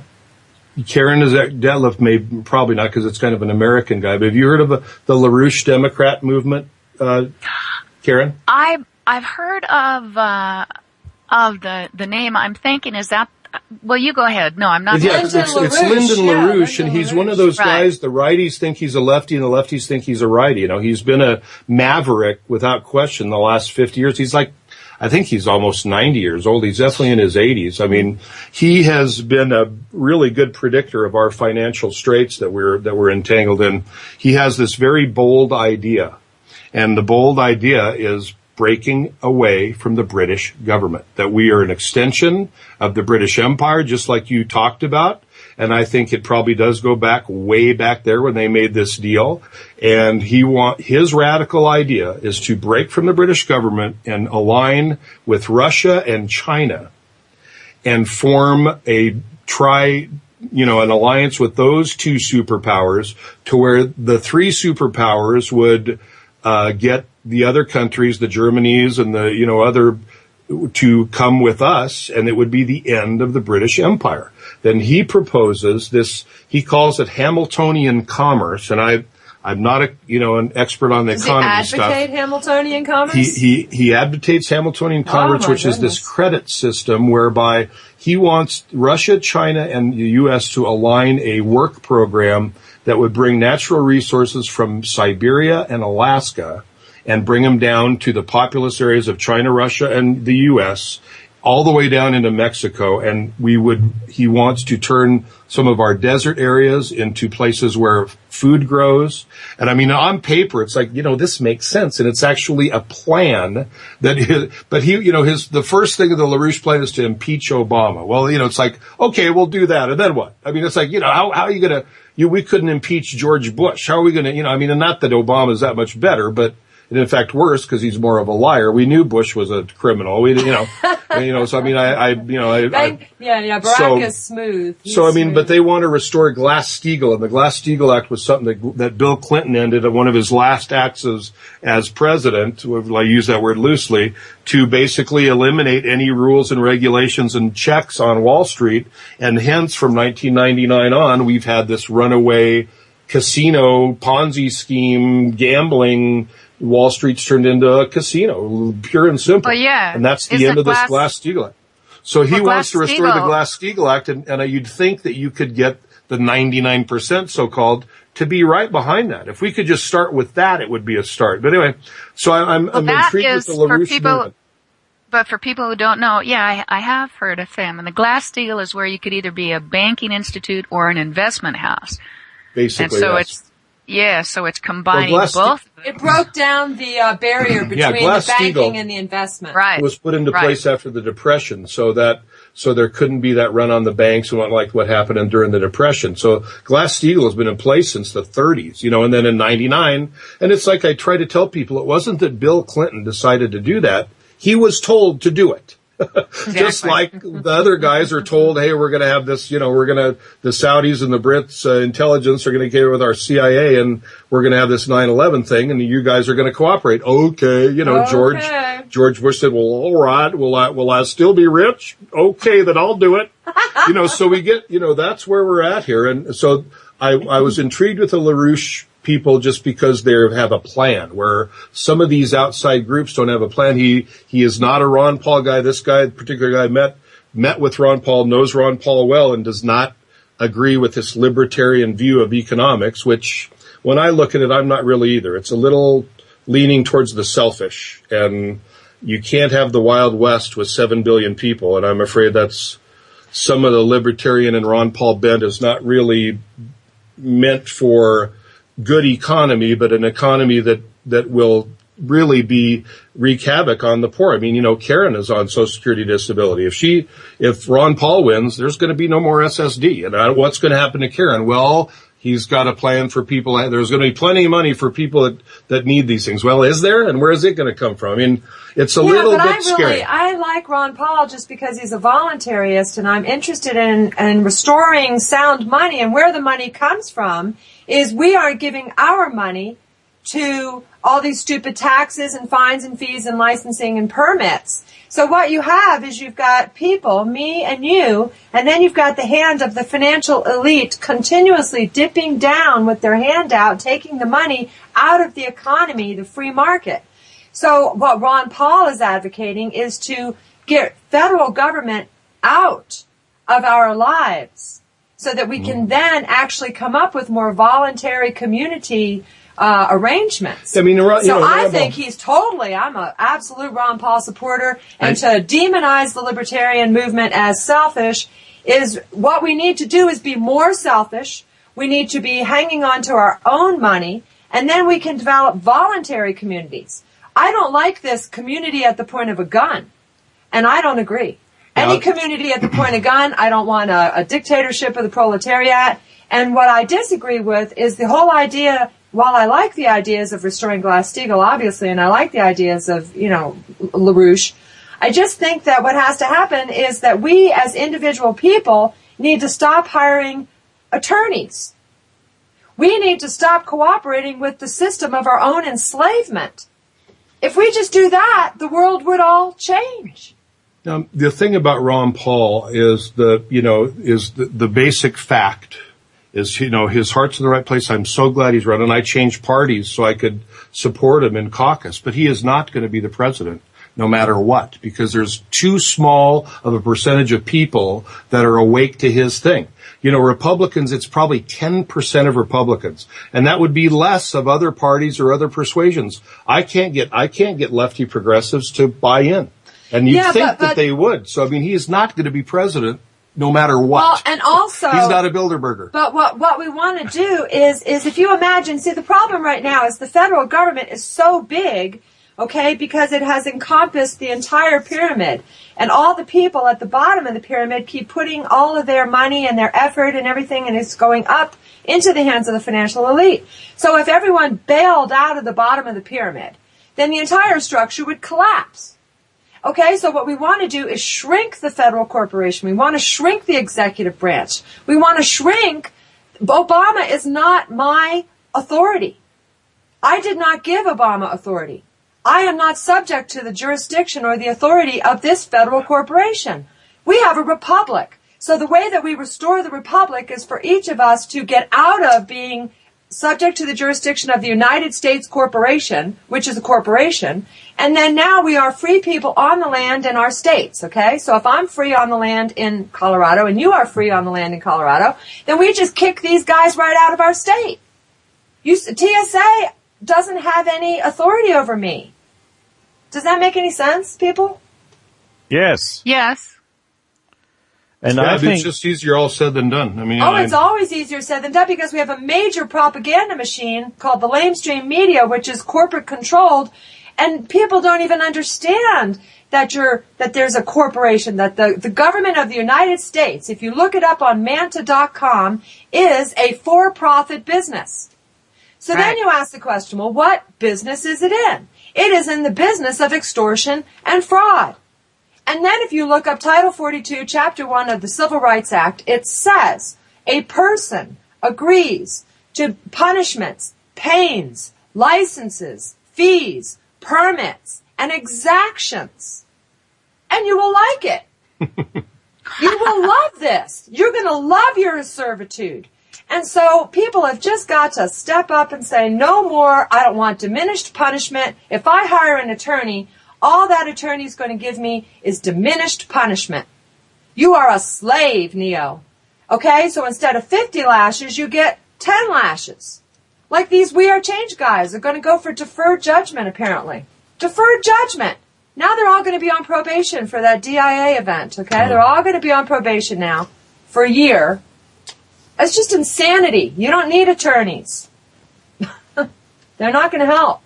Karen, is that Detlev? Probably not, because it's kind of an American guy. But have you heard of the LaRouche Democrat movement, Karen? I've heard of the name. I'm thinking, is that? Well, you go ahead. No, I'm not. Yeah, it's Lyndon LaRouche, and he's one of those guys. The righties think he's a lefty, and the lefties think he's a righty. He's been a maverick without question the last 50 years. He's I think he's almost 90 years old. He's definitely in his 80s. I mean, he has been a really good predictor of our financial straits that we're entangled in. He has this very bold idea, and the bold idea is breaking away from the British government, that we are an extension of the British Empire, just like you talked about. And I think it probably does go back way back there when they made this deal. And his radical idea is to break from the British government and align with Russia and China and form an alliance with those two superpowers, to where the three superpowers would get the other countries, the Germanys and the other, to come with us, and it would be the end of the British Empire. Then he proposes this. He calls it Hamiltonian commerce, and I'm not an expert on the economy stuff. Does he advocate Hamiltonian commerce? He advocates Hamiltonian commerce, which is this credit system whereby he wants Russia, China, and the U.S. to align a work program that would bring natural resources from Siberia and Alaska and bring them down to the populous areas of China, Russia, and the U.S., all the way down into Mexico. And he wants to turn some of our desert areas into places where food grows. And I mean, on paper, it's like, this makes sense. And it's actually a plan the first thing of the LaRouche plan is to impeach Obama. Well, it's like, okay, we'll do that. And then what? I mean, it's like, how are you going to, we couldn't impeach George Bush. How are we going to, and not that Obama's that much better, but in fact worse because he's more of a liar. We knew Bush was a criminal. We, so Barack is smooth. He's smooth. But they want to restore Glass-Steagall, and the Glass-Steagall Act was something that Bill Clinton ended at one of his last acts as president. I use that word loosely, to basically eliminate any rules and regulations and checks on Wall Street, and hence from 1999 on, we've had this runaway casino Ponzi scheme gambling. Wall Street's turned into a casino, pure and simple. Well, yeah. And that's the end of this Glass-Steagall Act. So he wants to restore the Glass-Steagall Act, and you'd think that you could get the 99% so-called to be right behind that. If we could just start with that, it would be a start. But anyway, so I'm intrigued with the LaRouche movement. But for people who don't know, I have heard of them. And the Glass-Steagall is where you could either be a banking institute or an investment house. Basically, and so yes. so it's combining both. It broke down the barrier between the banking and the investment. Right. It was put into place after the Depression, so there couldn't be that run on the banks and what happened during the Depression. So Glass-Steagall has been in place since the 30s, and then in 99, and it's like I try to tell people, it wasn't that Bill Clinton decided to do that. He was told to do it. Exactly. Just like the other guys are told, hey, we're going to have this, the Saudis and the Brits intelligence are going to get with our CIA, and we're going to have this 9/11 thing, and you guys are going to cooperate. Okay, George Bush said, well, all right, will I still be rich? Okay, then I'll do it. So we get, that's where we're at here. And so I was intrigued with the LaRouche people just because they have a plan, where some of these outside groups don't have a plan. He is not a Ron Paul guy. This guy, particular guy, met with Ron Paul, knows Ron Paul well, and does not agree with this libertarian view of economics, which when I look at it, I'm not really either. It's a little leaning towards the selfish, and you can't have the Wild West with 7 billion people, and I'm afraid that's some of the libertarian and Ron Paul bent is not really meant for good economy, but an economy that will really wreak havoc on the poor. I mean, Karen is on Social Security disability. If Ron Paul wins, there's going to be no more SSD. And what's going to happen to Karen? Well, he's got a plan for people. There's going to be plenty of money for people that need these things. Well, is there? And where is it going to come from? I mean, it's a little bit scary. I like Ron Paul just because he's a voluntarist, and I'm interested in restoring sound money. And where the money comes from is we aren't giving our money to all these stupid taxes and fines and fees and licensing and permits. So what you have is you've got people, me and you, and then you've got the hand of the financial elite continuously dipping down with their hand out, taking the money out of the economy, the free market. So what Ron Paul is advocating is to get federal government out of our lives so that we can then actually come up with more voluntary community arrangements. I mean, I think I'm an absolute Ron Paul supporter, and to demonize the libertarian movement as selfish is what we need to do is be more selfish. We need to be hanging on to our own money, and then we can develop voluntary communities. I don't like this community at the point of a gun, and I don't agree. Any community at the point of gun, I don't want a dictatorship of the proletariat. And what I disagree with is the whole idea, while I like the ideas of restoring Glass-Steagall, obviously, and I like the ideas of, LaRouche, I just think that what has to happen is that we as individual people need to stop hiring attorneys. We need to stop cooperating with the system of our own enslavement. If we just do that, the world would all change. Now, the thing about Ron Paul is the basic fact is, his heart's in the right place. I'm so glad he's running. I changed parties so I could support him in caucus, but he is not going to be the president no matter what, because there's too small of a percentage of people that are awake to his thing. Republicans, it's probably 10% of Republicans, and that would be less of other parties or other persuasions. I can't get lefty progressives to buy in. And you'd think that they would. So, I mean, he is not going to be president no matter what. Well, and also, he's not a Bilderberger. But what we want to do is if you imagine, the problem right now is the federal government is so big, okay, because it has encompassed the entire pyramid. And all the people at the bottom of the pyramid keep putting all of their money and their effort and everything, and it's going up into the hands of the financial elite. So if everyone bailed out of the bottom of the pyramid, then the entire structure would collapse. Okay, so what we want to do is shrink the federal corporation. We want to shrink the executive branch. We want to shrink. Obama is not my authority. I did not give Obama authority. I am not subject to the jurisdiction or the authority of this federal corporation. We have a republic. So the way that we restore the republic is for each of us to get out of being subject to the jurisdiction of the United States Corporation, which is a corporation, and then now we are free people on the land in our states, okay? So if I'm free on the land in Colorado and you are free on the land in Colorado, then we just kick these guys right out of our state. TSA doesn't have any authority over me. Does that make any sense, people? Yes. Yes. And yeah, I think it's just easier all said than done. I mean, it's always easier said than done because we have a major propaganda machine called the lamestream media, which is corporate controlled, and people don't even understand that there's a corporation, that the government of the United States, if you look it up on manta.com, is a for-profit business. So then you ask the question, well, what business is it in? It is in the business of extortion and fraud. And then if you look up Title 42, Chapter 1 of the Civil Rights Act, it says a person agrees to punishments, pains, licenses, fees, permits, and exactions. And you will like it. You will love this. You're going to love your servitude. And so people have just got to step up and say, no more, I don't want diminished punishment. If I hire an attorney, all that attorney is going to give me is diminished punishment. You are a slave, Neo. Okay, so instead of 50 lashes, you get 10 lashes. Like these We Are Change guys are going to go for deferred judgment, apparently. Deferred judgment. Now they're all going to be on probation for that DIA event, okay? They're all going to be on probation now for a year. It's just insanity. You don't need attorneys. They're not going to help.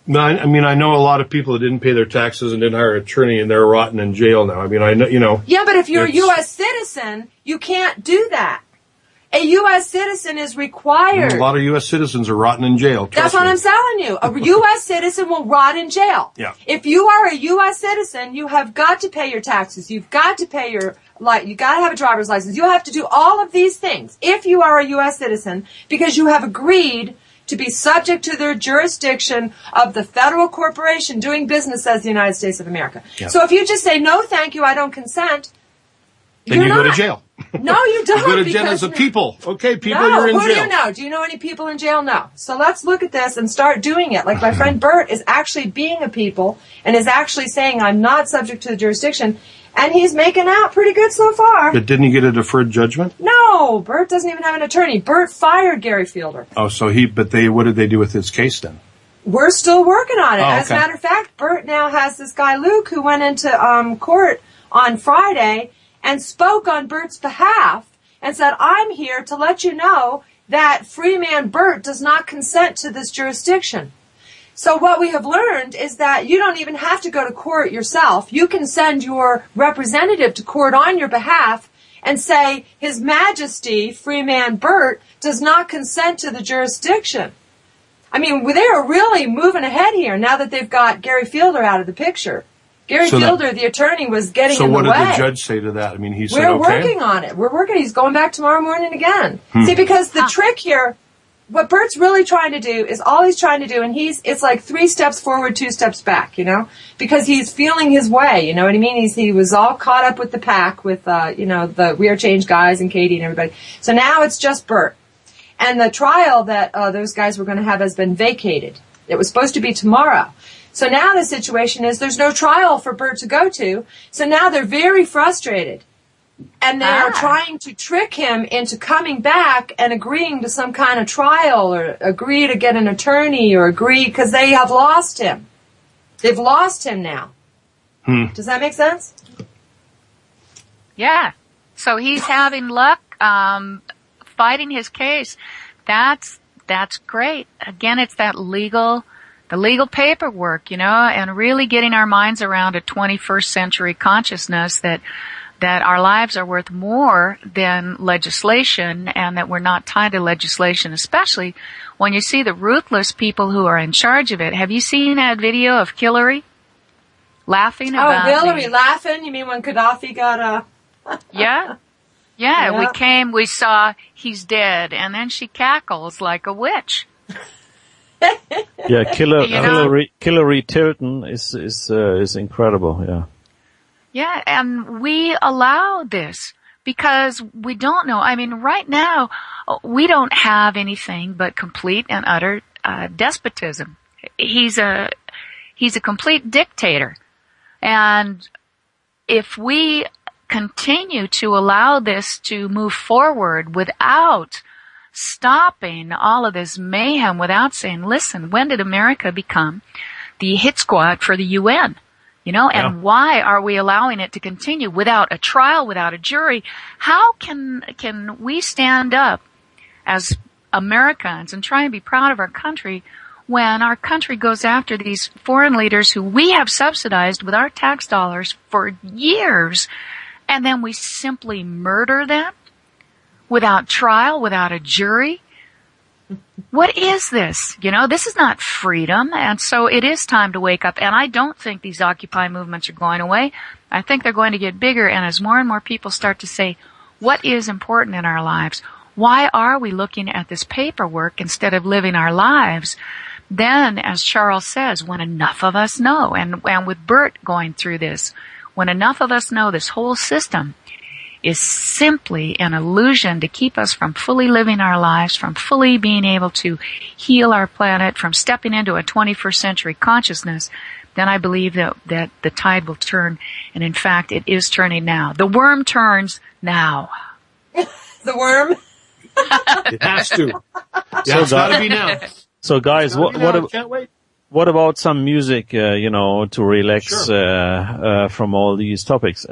No, I mean, I know a lot of people that didn't pay their taxes and didn't hire an attorney, and they're rotting in jail now. I mean, I know, you know. Yeah, but if you're a U.S. citizen, you can't do that. A U.S. citizen is required. A lot of U.S. citizens are rotting in jail. That's what I'm telling you. A U.S. citizen will rot in jail. Yeah. If you are a U.S. citizen, you have got to pay your taxes. You've got to pay your, you got to have a driver's license. You have to do all of these things if you are a U.S. citizen because you have agreed to be subject to the jurisdiction of the federal corporation doing business as the United States of America. Yeah. So if you just say, no, thank you, I don't consent, then you go to jail. No, you don't. You go to jail as a people. Okay, people, you're in jail. Who do you know? Do you know any people in jail? No. So let's look at this and start doing it. Like my friend Bert is actually being a people and is actually saying, I'm not subject to the jurisdiction. And he's making out pretty good so far. But didn't he get a deferred judgment? No, Bert doesn't even have an attorney. Bert fired Gary Fielder. Oh, so what did they do with his case then? We're still working on it. Oh, okay. As a matter of fact, Bert now has this guy, Luke, who went into court on Friday and spoke on Bert's behalf and said, I'm here to let you know that Freeman Bert does not consent to this jurisdiction. So what we have learned is that you don't even have to go to court yourself. You can send your representative to court on your behalf and say, His Majesty, Freeman Bert, does not consent to the jurisdiction. I mean, they are really moving ahead here now that they've got Gary Fielder out of the picture. Gary Fielder, the attorney, was getting in the way. So what did the judge say to that? I mean, he said, We're working on it. We're working. He's going back tomorrow morning again. See, because the trick here, what Bert's really trying to do is all he's trying to do, and it's like 3 steps forward, 2 steps back, you know, because he's feeling his way, you know what I mean? He was all caught up with the pack with, the We Are Change guys and Katie and everybody. So now it's just Bert. And the trial that those guys were going to have has been vacated. It was supposed to be tomorrow. So now the situation is there's no trial for Bert to go to. So now they're very frustrated. And they are trying to trick him into coming back and agreeing to some kind of trial or agree to get an attorney or agree because they have lost him. They've lost him now. Does that make sense? Yeah. So he's having luck fighting his case. That's great. Again, it's that legal the legal paperwork, and really getting our minds around a 21st century consciousness that our lives are worth more than legislation and that we're not tied to legislation, especially when you see the ruthless people who are in charge of it. Have you seen that video of Hillary laughing about Hillary laughing? You mean when Gaddafi got Yeah. We saw he's dead, and then she cackles like a witch. Yeah, Hillary Tilton is incredible. Yeah. Yeah, and we allow this because we don't know. I mean, right now we don't have anything but complete and utter despotism. He's a complete dictator, and if we continue to allow this to move forward without stopping all of this mayhem, without saying, listen, when did America become the hit squad for the UN? And why are we allowing it to continue without a trial, without a jury? How can we stand up as Americans and try and be proud of our country when our country goes after these foreign leaders who we have subsidized with our tax dollars for years, and then we simply murder them without trial, without a jury? What is this? This is not freedom, and so it is time to wake up. And I don't think these Occupy movements are going away. I think they're going to get bigger, and as more and more people start to say, what is important in our lives? Why are we looking at this paperwork instead of living our lives? Then, as Charles says, when enough of us know, and with Bert going through this, when enough of us know this whole system is simply an illusion to keep us from fully living our lives, from fully being able to heal our planet, from stepping into a 21st century consciousness, then I believe that the tide will turn. And in fact, it is turning now. The worm turns now. The worm? It has to. Yeah, it's got to be now. So guys, what about some music, to relax from all these topics?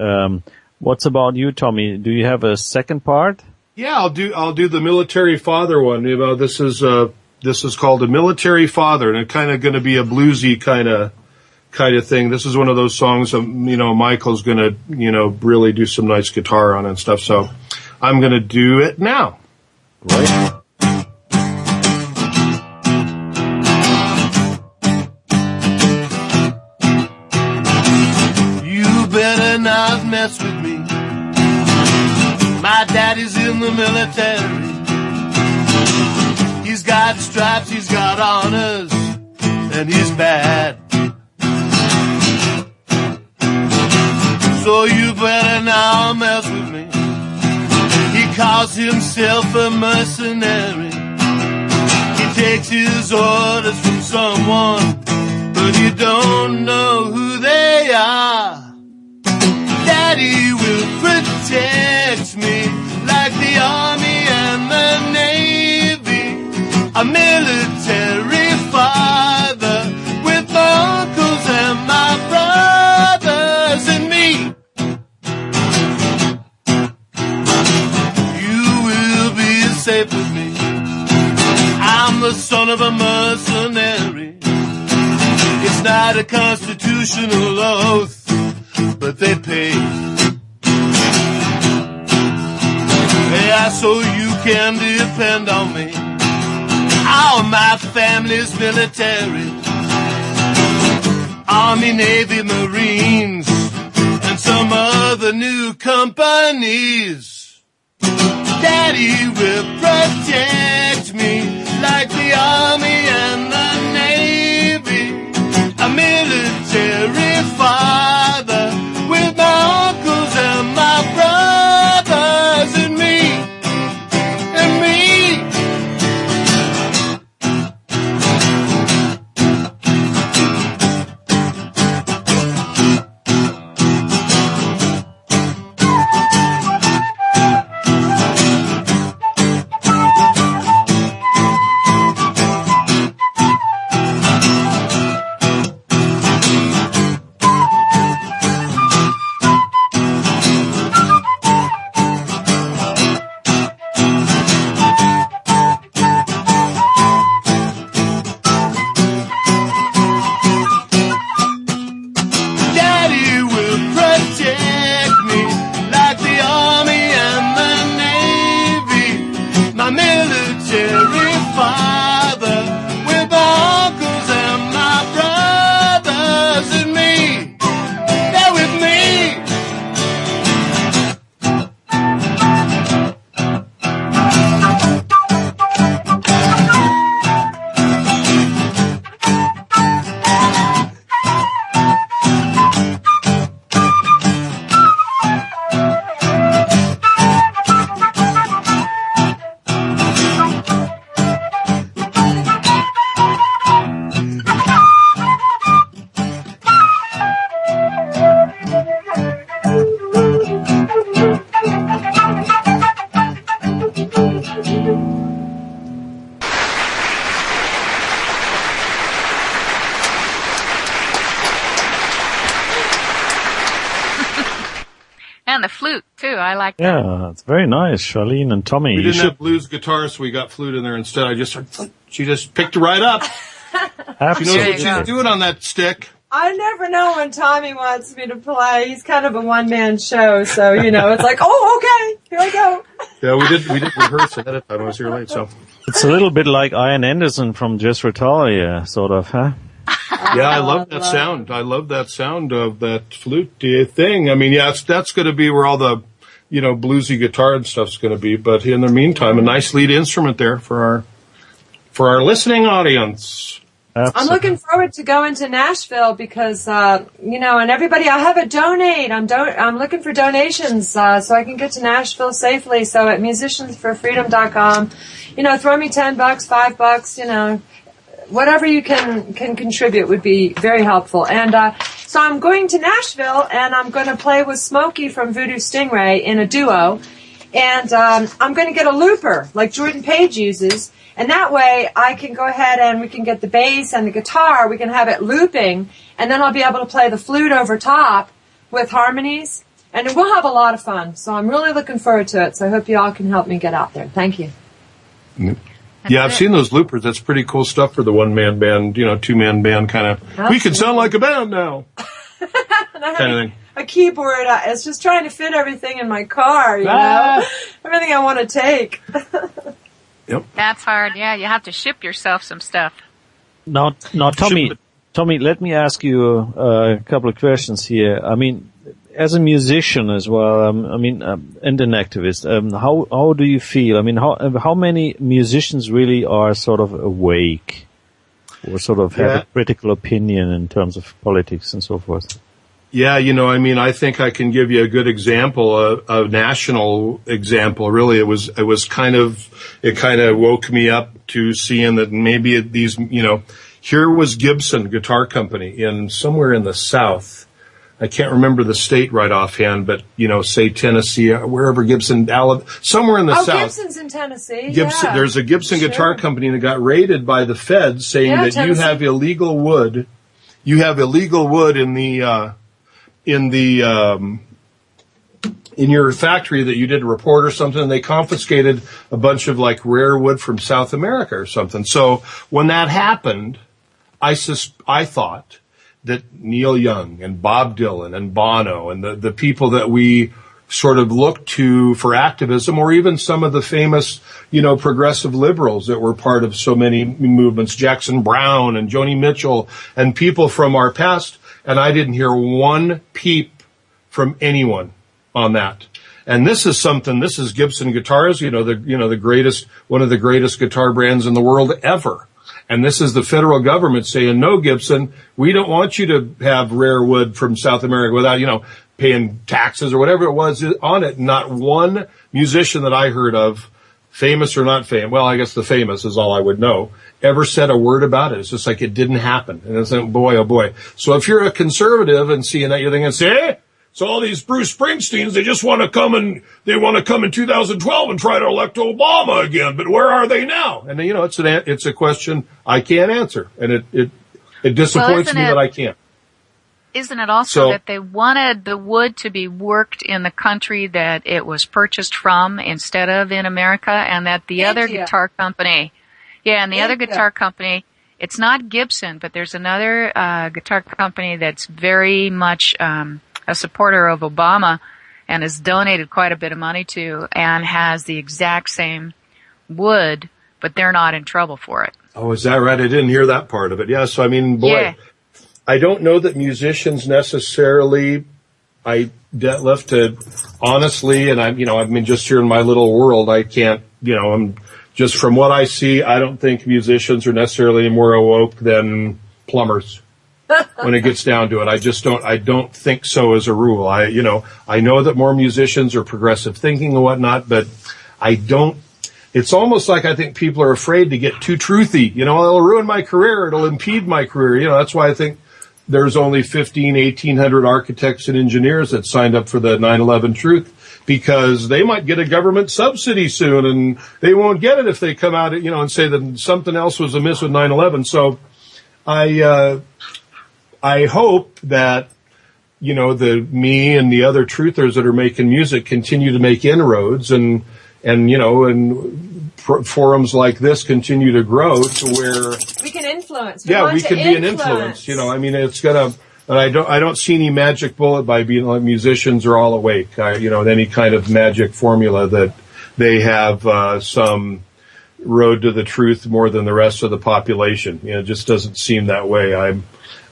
What's about you, Tommy? Do you have a second part? Yeah, I'll do the military father one. This is called a military father, and it's kind of going to be a bluesy kind of thing. This is one of those songs that, Michael's going to, really do some nice guitar on and stuff. So I'm going to do it now. Right. You better not mess with me. My daddy's in the military. He's got stripes, he's got honors, and he's bad. So you better not mess with me. He calls himself a mercenary. He takes his orders from someone, but you don't know who they are. Daddy will protect me like the Army and the Navy. A military father with my uncles and my brothers and me. You will be safe with me. I'm the son of a mercenary. It's not a constitutional oath, but they pay. Yeah, so you can depend on me. All my family's military. Army, Navy, Marines, and some other new companies. Daddy will protect me like the Army and the Navy. A military father with my uncles and my brothers and me. And me. on the flute too. I like that. Yeah, it's very nice, Sharlene and Tommy. We didn't have blues guitar, so we got flute in there instead. She just picked it right up. She knows what she's doing on that stick. I never know when Tommy wants me to play. He's kind of a one-man show, so, it's like, oh, okay, here I go. Yeah, we did rehearse ahead of time. I was here late, so. It's a little bit like Ian Anderson from Just Fatality, sort of, huh? Yeah, I love that sound. I love that sound of that flute thing. I mean, yeah, that's going to be where all the, bluesy guitar and stuff's going to be. But in the meantime, a nice lead instrument there for our listening audience. Absolutely. I'm looking forward to going to Nashville because, and everybody, I have a donate. I'm looking for donations so I can get to Nashville safely. So at musiciansforfreedom.com, throw me $10, $5, whatever you can contribute would be very helpful. And so I'm going to Nashville, and I'm going to play with Smokey from Voodoo Stingray in a duo. And I'm going to get a looper like Jordan Page uses. And that way I can go ahead and we can get the bass and the guitar. We can have it looping. And then I'll be able to play the flute over top with harmonies. And we'll have a lot of fun. So I'm really looking forward to it. So I hope you all can help me get out there. Thank you. Yeah, I've seen those loopers. That's pretty cool stuff for the one-man band, two-man band kind of. Absolutely. We can sound like a band now. Kind of thing. A keyboard. It's just trying to fit everything in my car, everything I want to take. Yep. That's hard. Yeah, you have to ship yourself some stuff. Now, Tommy, let me ask you a couple of questions here. I mean, as a musician as well, and an activist, how do you feel? I mean, how many musicians really are sort of awake or sort of have a critical opinion in terms of politics and so forth? Yeah, I think I can give you a good example, a national example. Really, it kind of woke me up to seeing that maybe these, here was Gibson Guitar Company somewhere in the South. I can't remember the state right offhand, but, say Tennessee, wherever Gibson, somewhere in the South. Oh, Gibson's in Tennessee. Gibson, there's a Gibson Guitar Company that got raided by the feds saying that Tennessee. You have illegal wood. You have illegal wood in your factory that you did a report or something, and they confiscated a bunch of rare wood from South America or something. So when that happened, I thought that Neil Young and Bob Dylan and Bono and the people that we sort of looked to for activism, or even some of the famous, progressive liberals that were part of so many movements, Jackson Browne and Joni Mitchell and people from our past, and I didn't hear one peep from anyone on that. And this is Gibson guitars, the greatest, one of the greatest guitar brands in the world ever. And this is the federal government saying, no, Gibson, we don't want you to have rare wood from South America without, paying taxes or whatever it was on it. Not one musician that I heard of, famous or not famous, well, I guess the famous is all I would know, ever said a word about it. It's just like it didn't happen. And it's like, boy, oh boy. So if you're a conservative and seeing that, you're thinking, say, so all these Bruce Springsteens, they just want to come in 2012 and try to elect Obama again. But where are they now? And it's a question I can't answer. And it disappoints me that I can't. Isn't it also that they wanted the wood to be worked in the country that it was purchased from instead of in America, and that the other guitar company, other guitar company, it's not Gibson, but there's another guitar company that's very much a supporter of Obama and has donated quite a bit of money to, and has the exact same wood, but they're not in trouble for it. Oh, is that right? I didn't hear that part of it. Yeah, so boy, I don't know that musicians necessarily, Detlev, to honestly, and just here in my little world, I can't, I'm just from what I see, I don't think musicians are necessarily more awoke than plumbers when it gets down to it. I don't think so as a rule. I know that more musicians are progressive thinking and whatnot, but it's almost like I think people are afraid to get too truthy. It'll ruin my career. It'll impede my career. That's why I think there's only 1,800 architects and engineers that signed up for the 9/11 truth, because they might get a government subsidy soon, and they won't get it if they come out, and say that something else was amiss with 9/11. So I hope that me and the other truthers that are making music continue to make inroads and forums like this continue to grow to where we can influence. We can be an influence. It's gonna. And I don't see any magic bullet by being like musicians are all awake. Any kind of magic formula that they have some road to the truth more than the rest of the population. It just doesn't seem that way.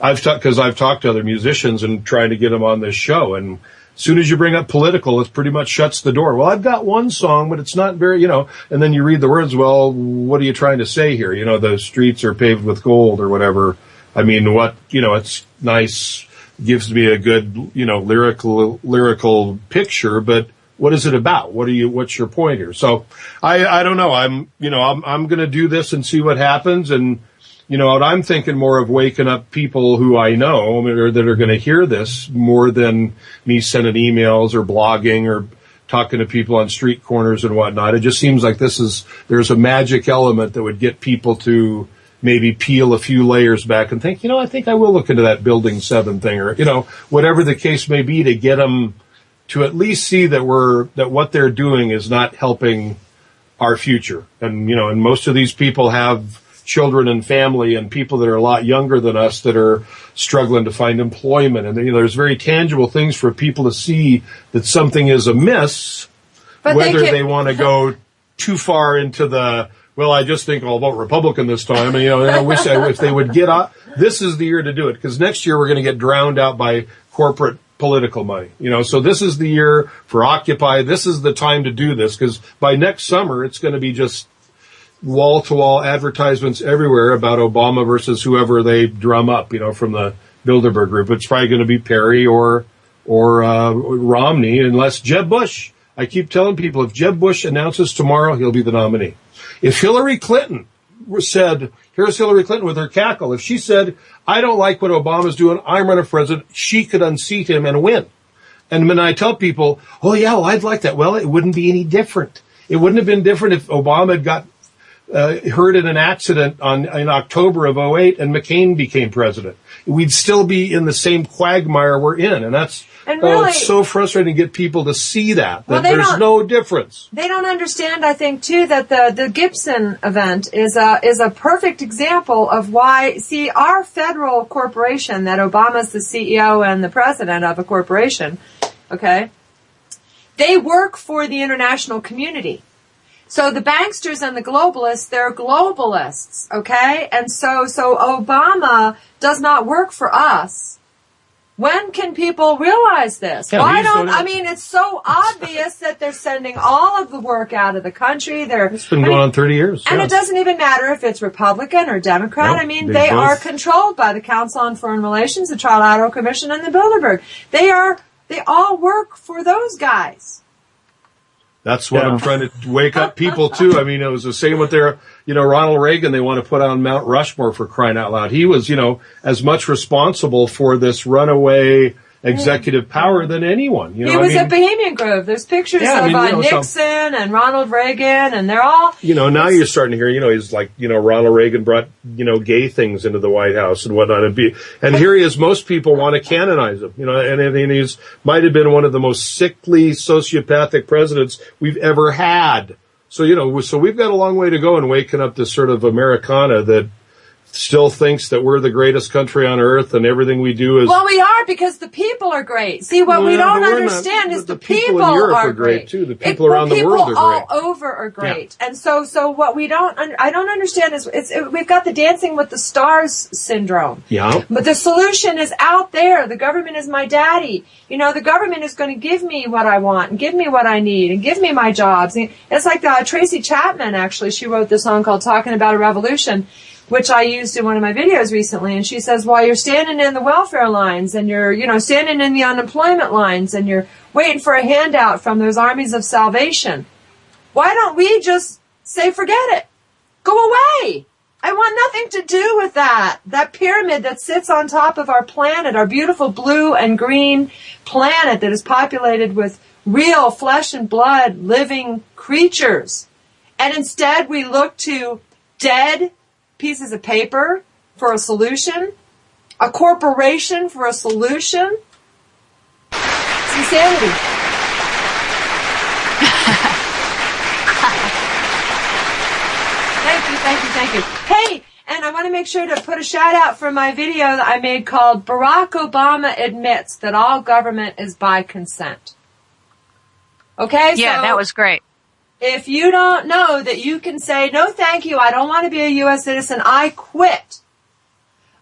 I've talked to other musicians and trying to get them on this show, and as soon as you bring up political, it pretty much shuts the door. Well, I've got one song, but it's not very, and then you read the words, well, what are you trying to say here? The streets are paved with gold or whatever. I mean, it's nice, gives me a good, lyrical picture, but what is it about? What's your point here? So I don't know. I'm going to do this and see what happens. And, what I'm thinking more of waking up people who I know or that are going to hear this more than me sending emails or blogging or talking to people on street corners and whatnot. It just seems like there's a magic element that would get people to maybe peel a few layers back and think, I think I will look into that Building 7 thing or, whatever the case may be to get them to at least see that what they're doing is not helping our future. And, and most of these people have children and family and people that are a lot younger than us that are struggling to find employment. And, there's very tangible things for people to see that something is amiss, but whether they want to go too far into I just think I'll vote Republican this time. And, I wish if they would get up, this is the year to do it, because next year we're going to get drowned out by corporate political money. So this is the year for Occupy. This is the time to do this, because by next summer it's going to be just wall-to-wall advertisements everywhere about Obama versus whoever they drum up, from the Bilderberg group. It's probably going to be Perry or Romney, unless Jeb Bush. I keep telling people, if Jeb Bush announces tomorrow, he'll be the nominee. If Hillary Clinton said, here's Hillary Clinton with her cackle, if she said, I don't like what Obama's doing, I'm running for president, she could unseat him and win. And when I tell people, I'd like that. Well, it wouldn't be any different. It wouldn't have been different if Obama had got hurt in an accident in October of 2008 and McCain became president. We'd still be in the same quagmire we're in. And that's it's so frustrating to get people to see that there's no difference. They don't understand, I think, too, that the Gibson event is a perfect example of why, see, our federal corporation, that Obama's the CEO and the president of a corporation, okay, they work for the international community. So the banksters and the globalists, they're globalists, okay? And so Obama does not work for us. When can people realize this? It's so obvious that they're sending all of the work out of the country. It's been going on 30 years. And it doesn't even matter if it's Republican or Democrat. Nope, they are controlled by the Council on Foreign Relations, the Trilateral Commission, and the Bilderberg. They all work for those guys. That's what I'm trying to wake up people to. It was the same with Ronald Reagan. They want to put on Mount Rushmore, for crying out loud. He was, as much responsible for this runaway executive power than anyone. He was at Bohemian Grove. There's pictures of Nixon and Ronald Reagan, and they're all... now you're starting to hear, he's like, Ronald Reagan brought, gay things into the White House and whatnot. And here he is. Most people want to canonize him, and he's might have been one of the most sickly, sociopathic presidents we've ever had. So, so we've got a long way to go in waking up this sort of Americana that still thinks that we're the greatest country on earth and everything we do is... Well, we are, because the people are great. See, what we don't understand is the people in Europe are great too. The people around the world are great. People all over are great. Yeah. And so what I don't understand is we've got the Dancing with the Stars syndrome. Yeah. But the solution is out there. The government is my daddy. The government is going to give me what I want and give me what I need and give me my jobs. And it's like Tracy Chapman, actually. She wrote this song called Talking About a Revolution, which I used in one of my videos recently. And she says, while you're standing in the welfare lines and you're, standing in the unemployment lines and you're waiting for a handout from those armies of salvation, why don't we just say, forget it, go away? I want nothing to do with that pyramid that sits on top of our planet, our beautiful blue and green planet that is populated with real flesh and blood living creatures. And instead we look to dead pieces of paper for a solution, a corporation for a solution. insanity. Thank you. Hey, and I want to make sure to put a shout out for my video that I made called Barack Obama Admits That All Government is by Consent. Okay? Yeah, so that was great. If you don't know that you can say, no thank you, I don't want to be a U.S. citizen, I quit.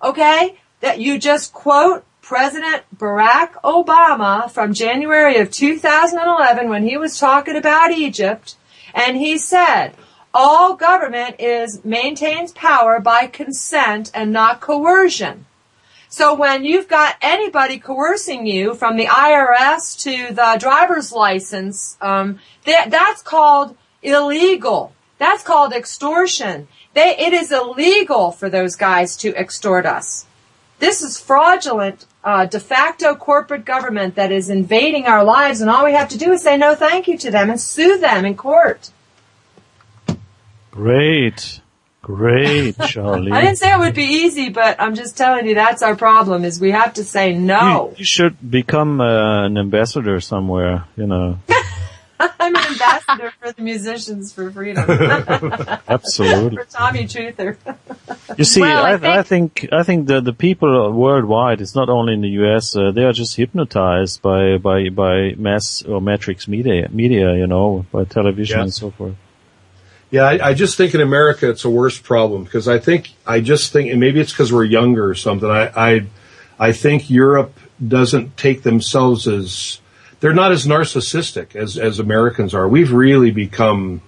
Okay? That you just quote President Barack Obama from January of 2011 when he was talking about Egypt, and he said, all government maintains power by consent and not coercion. So when you've got anybody coercing you, from the IRS to the driver's license, that's called illegal. That's called extortion. It is illegal for those guys to extort us. This is fraudulent, de facto corporate government that is invading our lives, and all we have to do is say no thank you to them and sue them in court. Great, Sharlene. I didn't say it would be easy, but I'm just telling you that's our problem, is we have to say no. You should become an ambassador somewhere, you know. I'm an ambassador for the Musicians for Freedom. Absolutely. For Tommy Truther. You see, well, I think that the people worldwide, it's not only in the U.S., they are just hypnotized by mass or matrix media, you know, by television and so forth. Yeah, I just think in America it's a worse problem, because I just think, and maybe it's because we're younger or something, I think Europe doesn't take themselves as, they're not as narcissistic as Americans are. We've really become,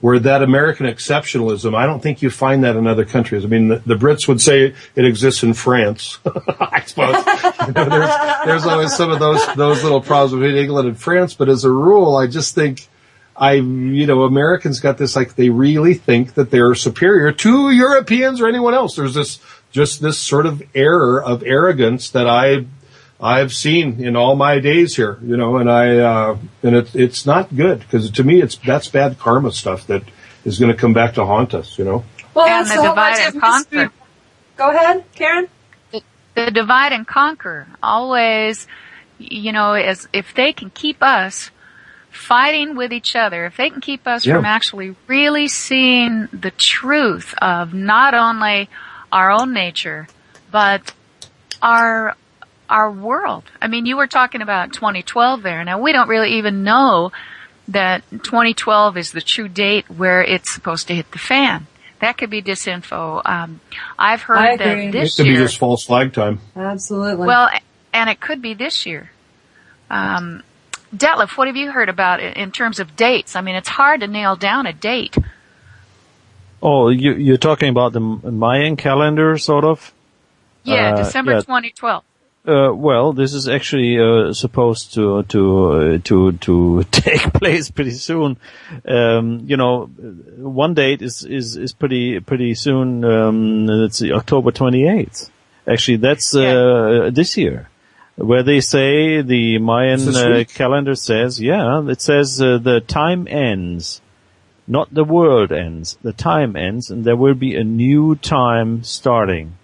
where that American exceptionalism, I don't think you find that in other countries. I mean, the Brits would say it exists in France, I suppose. You know, there's always some of those little problems between England and France, but as a rule, I just think, Americans got this, like, they really think that they're superior to Europeans or anyone else. There's this sort of air of arrogance that I've seen in all my days here, you know, and it's not good, because to me that's bad karma stuff that is going to come back to haunt us, you know. Well, and the divide and conquer. Go ahead, Karen. The divide and conquer always, you know, as if they can keep us fighting with each other, if they can keep us from actually really seeing the truth of not only our own nature, but our world. I mean, you were talking about 2012 there. Now, we don't really even know that 2012 is the true date where it's supposed to hit the fan. That could be disinfo. I've heard that this year... It could be just false flag time. Absolutely. Well, and it could be this year. Detlev, what have you heard about it in terms of dates? I mean, it's hard to nail down a date. Oh, you're talking about the Mayan calendar, sort of? Yeah, December 2012. Well, this is actually supposed to take place pretty soon. You know, one date is pretty soon. Let's see, October 28th. Actually, that's this year, where they say the Mayan calendar says, it says the time ends, not the world ends. The time ends, and there will be a new time starting.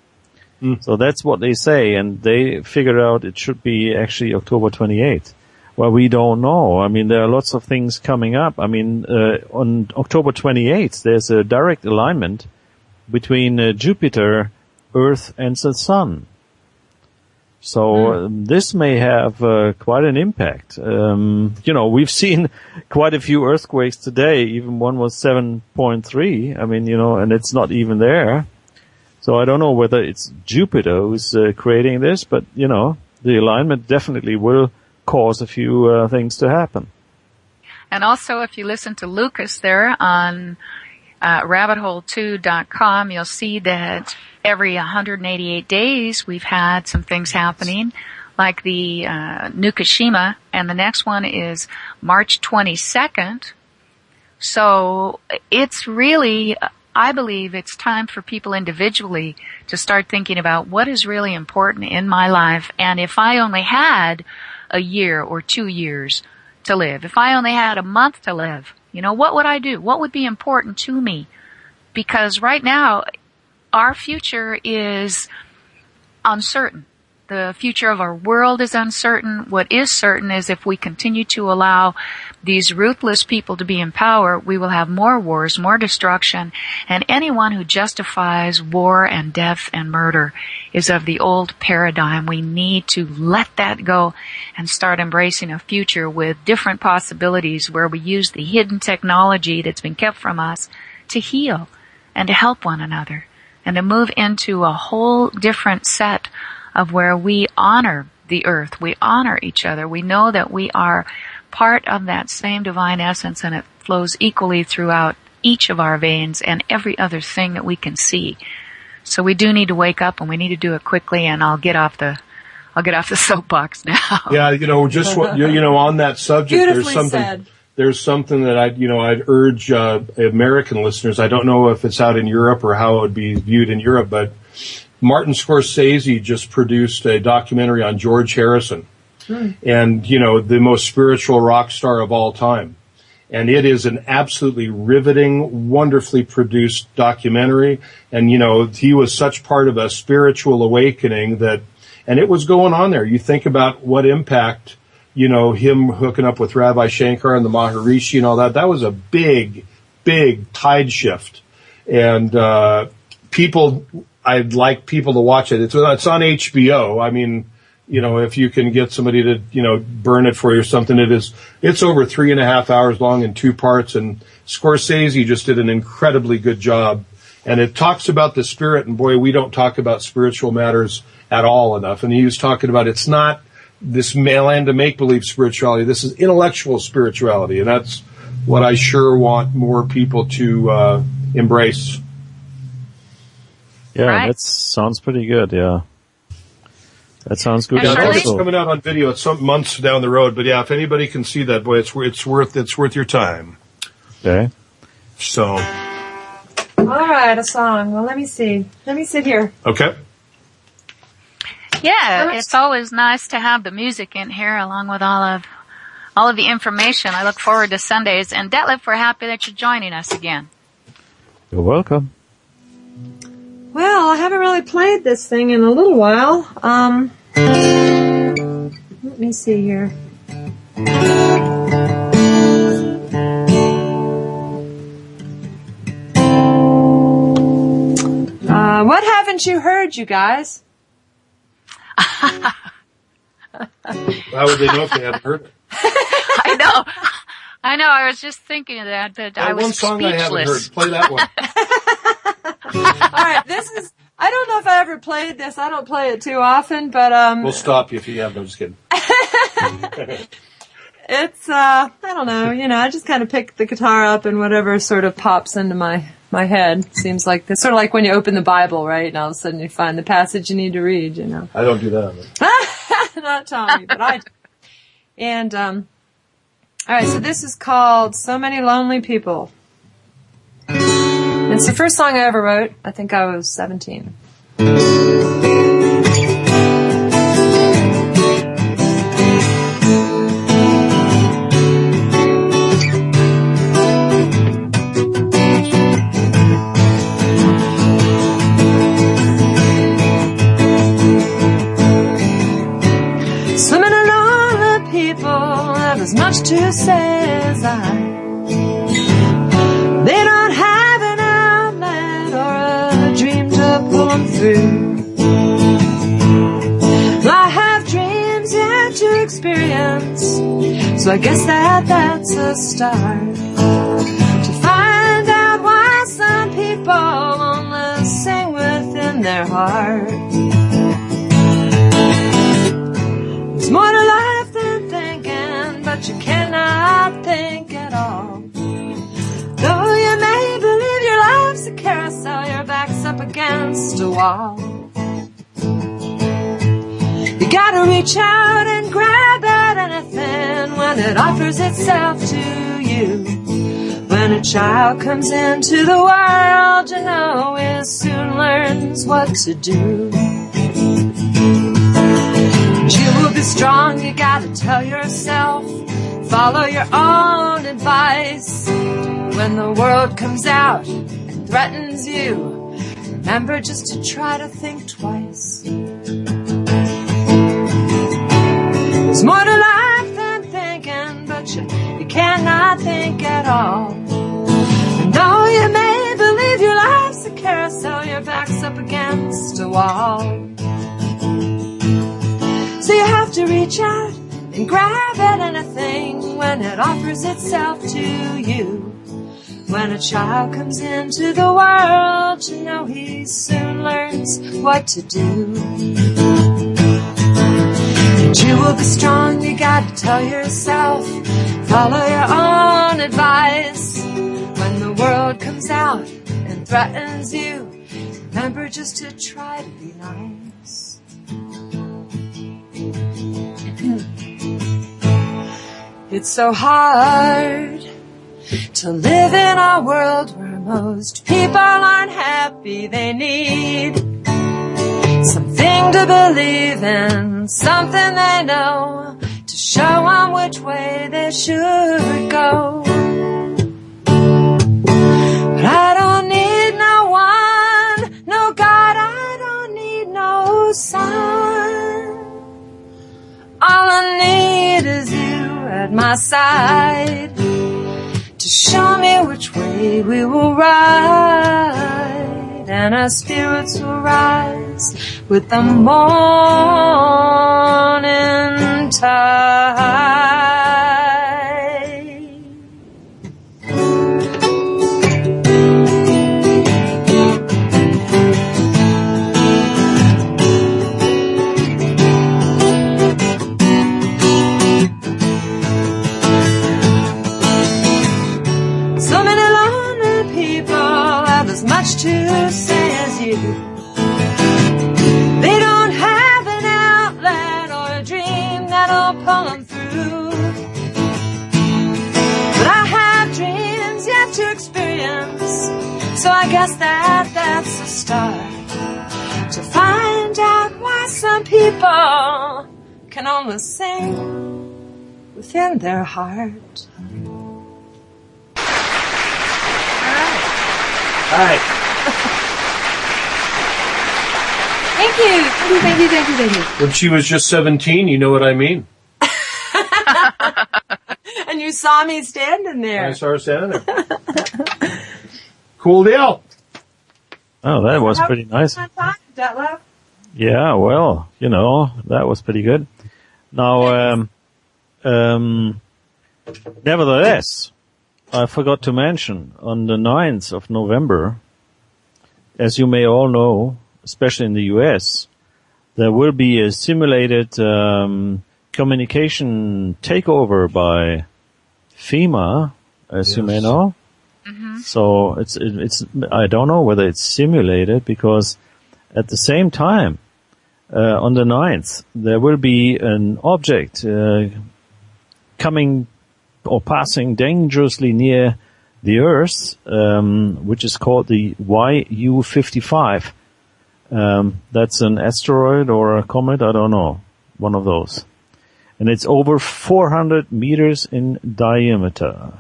So that's what they say, and they figured out it should be actually October 28th. Well, we don't know. I mean, there are lots of things coming up. I mean, on October 28th, there's a direct alignment between Jupiter, Earth, and the Sun. So this may have quite an impact. You know, we've seen quite a few earthquakes today. Even one was 7.3. I mean, you know, and it's not even there. So I don't know whether it's Jupiter who's creating this, but, you know, the alignment definitely will cause a few things to happen. And also, if you listen to Lucas there on rabbithole2.com, you'll see that every 188 days we've had some things happening, like the Nukashima, and the next one is March 22nd. So it's really... I believe it's time for people individually to start thinking about what is really important in my life. And if I only had a year or 2 years to live, if I only had a month to live, you know, what would I do? What would be important to me? Because right now, our future is uncertain. the future of our world is uncertain. What is certain is if we continue to allow these ruthless people to be in power, we will have more wars, more destruction, and anyone who justifies war and death and murder is of the old paradigm. We need to let that go and start embracing a future with different possibilities where we use the hidden technology that's been kept from us to heal and to help one another and to move into a whole different set of where we honor the earth, we honor each other. We know that we are part of that same divine essence, and it flows equally throughout each of our veins and every other thing that we can see. So we do need to wake up, and we need to do it quickly. And I'll get off the soapbox now. Yeah, just what, on that subject, there's something that I'd urge American listeners. I don't know if it's out in Europe or how it would be viewed in Europe, but Martin Scorsese just produced a documentary on George Harrison. And, the most spiritual rock star of all time. And it is an absolutely riveting, wonderfully produced documentary. And, he was such part of a spiritual awakening and it was going on there. You think about what impact, him hooking up with Rabbi Shankar and the Maharishi and all that. That was a big, big tide shift. And, I'd like people to watch it. It's on HBO. I mean, if you can get somebody to, burn it for you or something, it's over 3.5 hours long in 2 parts, and Scorsese just did an incredibly good job. And it talks about the spirit, and boy, we don't talk about spiritual matters at all enough. And he was talking about it's not this land of make-believe spirituality. This is intellectual spirituality, and that's what I sure want more people to embrace. Yeah, right. That sounds pretty good, yeah. That sounds good. Yeah, I think it's coming out on video. It's some months down the road, but yeah, if anybody can see that, boy, it's worth your time. Okay. So. All right, a song. Well, let me see. Let me sit here. Okay. Yeah, it's always nice to have the music in here along with all of the information. I look forward to Sundays. And Detlev, we're happy that you're joining us again. You're welcome. Well, I haven't really played this thing in a little while. Let me see here. What haven't you heard, you guys? How would they know if they hadn't heard it? I know. I was just thinking of that, but I was one song speechless. I haven't heard. Play that one. All right, I don't know if I ever played this. I don't play it too often, but we'll stop you if you have. No, just kidding. It's I don't know. I just kind of pick the guitar up and whatever sort of pops into my head. Seems like it's sort of like when you open the Bible, right? And all of a sudden you find the passage you need to read. I don't do that. Not Tommy, but I do. And all right, so this is called "So Many Lonely People." It's the first song I ever wrote. I think I was 17. So many lonely people have as much to say as I. They don't have an outlet or a dream to pull them through. I have dreams yet to experience, so I guess that's a start. To find out why some people only sing within their heart. There's more to life than thinking, but you cannot think at all. Though you may believe your life's a carousel, your back's up against a wall. You gotta reach out and grab at anything when it offers itself to you. When a child comes into the world, you know it soon learns what to do. You will be strong, you gotta tell yourself, follow your own advice. When the world comes out and threatens you, remember just to try to think twice. There's more to life than thinking, but you cannot think at all. And though you may believe your life's a carousel, your back's up against a wall. So you have to reach out and grab at anything when it offers itself to you. When a child comes into the world, you know he soon learns what to do. And you will be strong, you gotta tell yourself, follow your own advice. When the world comes out and threatens you, remember just to try to be nice. It's so hard to live in a world where most people aren't happy. They need something to believe in, something they know, to show them which way they should go. But I don't need no one, no God, I don't need no sun. All I need is you at my side, to show me which way we will ride, and our spirits will rise with the morning tide. To say as you, they don't have an outlet or a dream that'll pull them through. But I have dreams yet to experience, so I guess that's a start to find out why some people can only sing within their heart. All right. Thank you. When she was just 17, you know what I mean. And you saw me standing there. I saw her standing there. Cool deal. Oh, that was pretty nice. Detlev? Yeah, well, that was pretty good. Now, nevertheless, I forgot to mention, on the 9th of November, as you may all know, especially in the US, there will be a simulated communication takeover by FEMA, as you may know. Mm-hmm. So it's I don't know whether it's simulated, because at the same time, on the 9th, there will be an object coming or passing dangerously near the Earth, which is called the YU-55. That's an asteroid or a comet, I don't know, one of those. And it's over 400 meters in diameter.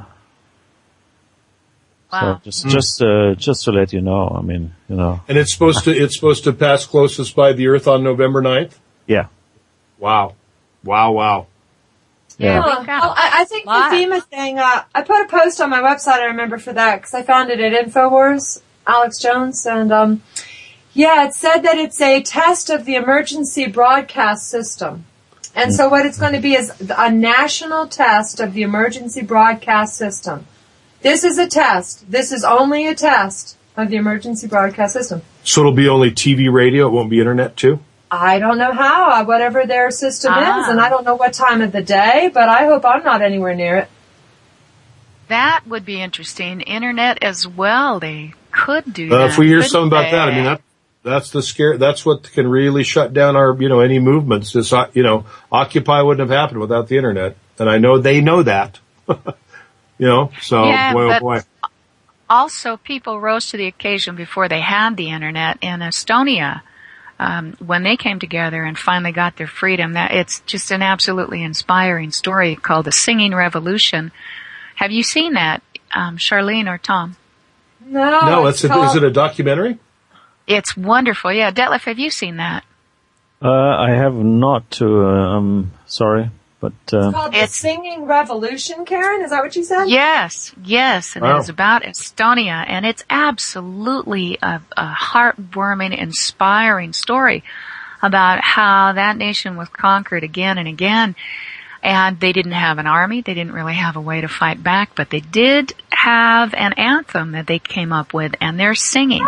Wow. So just to let you know, I mean, And it's supposed to pass closest by the Earth on November 9th? Yeah. Wow. Yeah. Well, I think the FEMA thing, I put a post on my website, I remember, for that, because I found it at InfoWars, Alex Jones, and it said that it's a test of the emergency broadcast system. And so what it's going to be is a national test of the emergency broadcast system. This is a test. This is only a test of the emergency broadcast system. So it'll be only TV, radio, it won't be internet too? I don't know how, whatever their system is, and I don't know what time of the day, but I hope I'm not anywhere near it. That would be interesting. Internet as well, they could do that. If we hear something about that, I mean, that's the scare. That's what can really shut down our, any movements. This, Occupy wouldn't have happened without the internet, and I know they know that. So boy, oh boy. Also, people rose to the occasion before they had the internet in Estonia. When they came together and finally got their freedom, it's just an absolutely inspiring story called The Singing Revolution. Have you seen that, Sharlene or Tom? No. Is it a documentary? It's wonderful. Yeah, Detlev, have you seen that? I have not. Sorry. But it's called the Singing Revolution, Karen. Is that what you said? Yes, and Wow. it is about Estonia, and it's absolutely a heartwarming, inspiring story about how that nation was conquered again and again. And they didn't have an army. They didn't really have a way to fight back, but they did have an anthem that they came up with, and they're singing.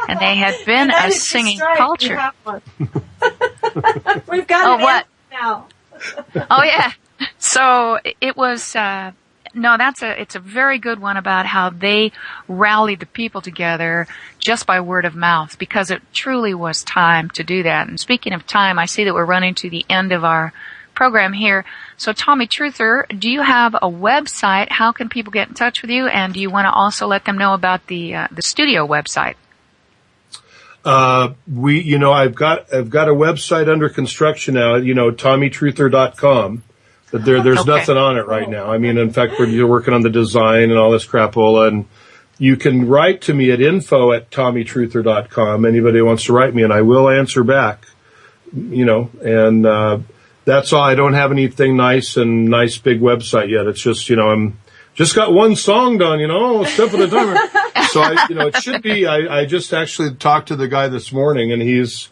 And they had been a singing culture. We've got an anthem now. Oh yeah. So it was, it's a very good one about how they rallied the people together just by word of mouth, because it truly was time to do that. And speaking of time, I see that we're running to the end of our program here. So Tommy Truther, do you have a website? How can people get in touch with you? And do you want to also let them know about the studio website? I've got a website under construction now, TommyTruther.com. But there's nothing on it right now. I mean, in fact, we're working on the design and all this crapola, and you can write to me at info@TommyTruther.com. Anybody who wants to write me, and I will answer back, and that's all. I don't have anything nice big website yet. It's just, I'm just got one song done, step at a time. So it should be, I just actually talked to the guy this morning, and he's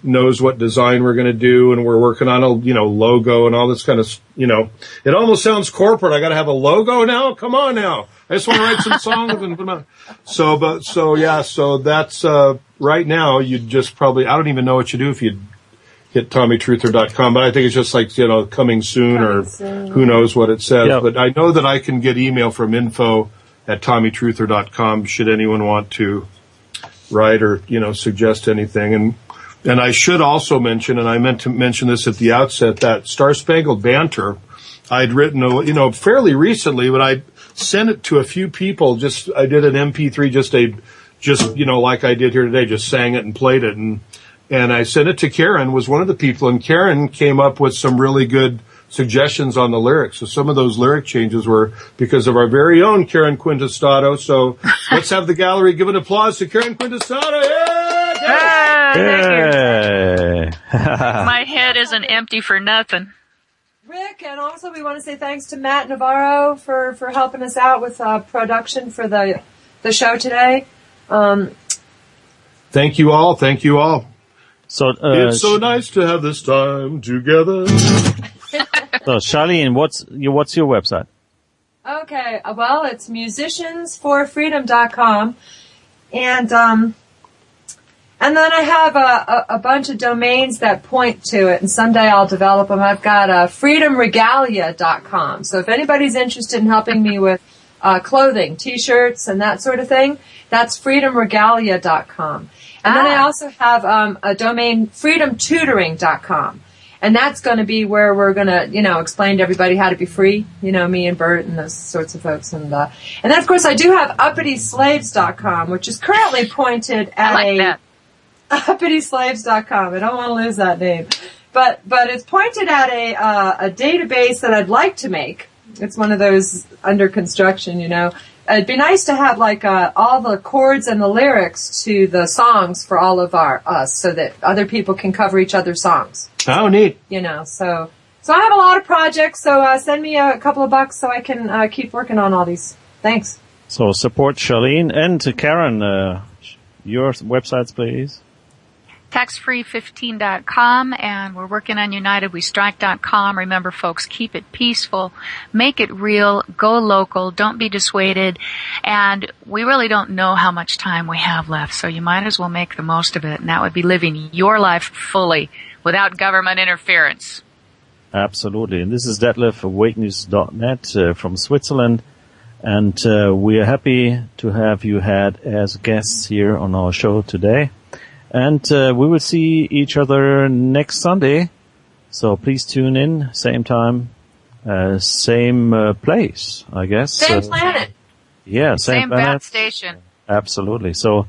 knows what design we're going to do, and we're working on a, logo and all this kind of, it almost sounds corporate. I got to have a logo now. Come on now. I just want to write some songs and put them out. So that's, right now you'd just probably, I don't even know what you do if you hit TommyTruther.com, but I think it's just like, coming soon, who knows what it says. Yep. But I know that I can get email from info@TommyTruther.com should anyone want to write or, suggest anything. And I should also mention, and I meant to mention this at the outset, that Star Spangled Banter, I'd written, fairly recently, but I sent it to a few people. I did an MP3, like I did here today, just sang it and played it. And I sent it to Karen, was one of the people, and Karen came up with some really good suggestions on the lyrics. So some of those lyric changes were because of our very own Karen Tostado. So let's have the gallery give an applause to Karen Tostado. Yay! My head isn't empty for nothing. Rick, and also we want to say thanks to Matt Navarro for helping us out with production for the show today. Thank you all. So it's so nice to have this time together. So Sharlene, what's your website? Okay, well, it's musiciansforfreedom.com, and then I have a bunch of domains that point to it, and someday I'll develop them. I've got freedomregalia.com. So if anybody's interested in helping me with clothing, T-shirts, and that sort of thing, that's freedomregalia.com. And then I also have a domain, freedomtutoring.com. And that's going to be where we're going to, explain to everybody how to be free, me and Bert and those sorts of folks. And then, of course, I do have uppityslaves.com, which is currently pointed at uppityslaves.com. I don't want to lose that name. But it's pointed at a database that I'd like to make. It's one of those under construction, It'd be nice to have all the chords and the lyrics to the songs for all of us, so that other people can cover each other's songs. Oh, neat. So I have a lot of projects. So send me a couple of bucks so I can keep working on all these. Thanks. So support Sharlene and Karen. Your websites, please. Taxfree15.com, and we're working on UnitedWeStrike.com. Remember, folks, keep it peaceful, make it real, go local, don't be dissuaded, and we really don't know how much time we have left, so you might as well make the most of it, and that would be living your life fully without government interference. Absolutely. And this is Detlev of WakeNews.net from Switzerland, and we are happy to have you had as guests here on our show today. And we will see each other next Sunday. So please tune in, same time, same place, I guess. Same planet. Yeah, same planet. Bat station. Absolutely. So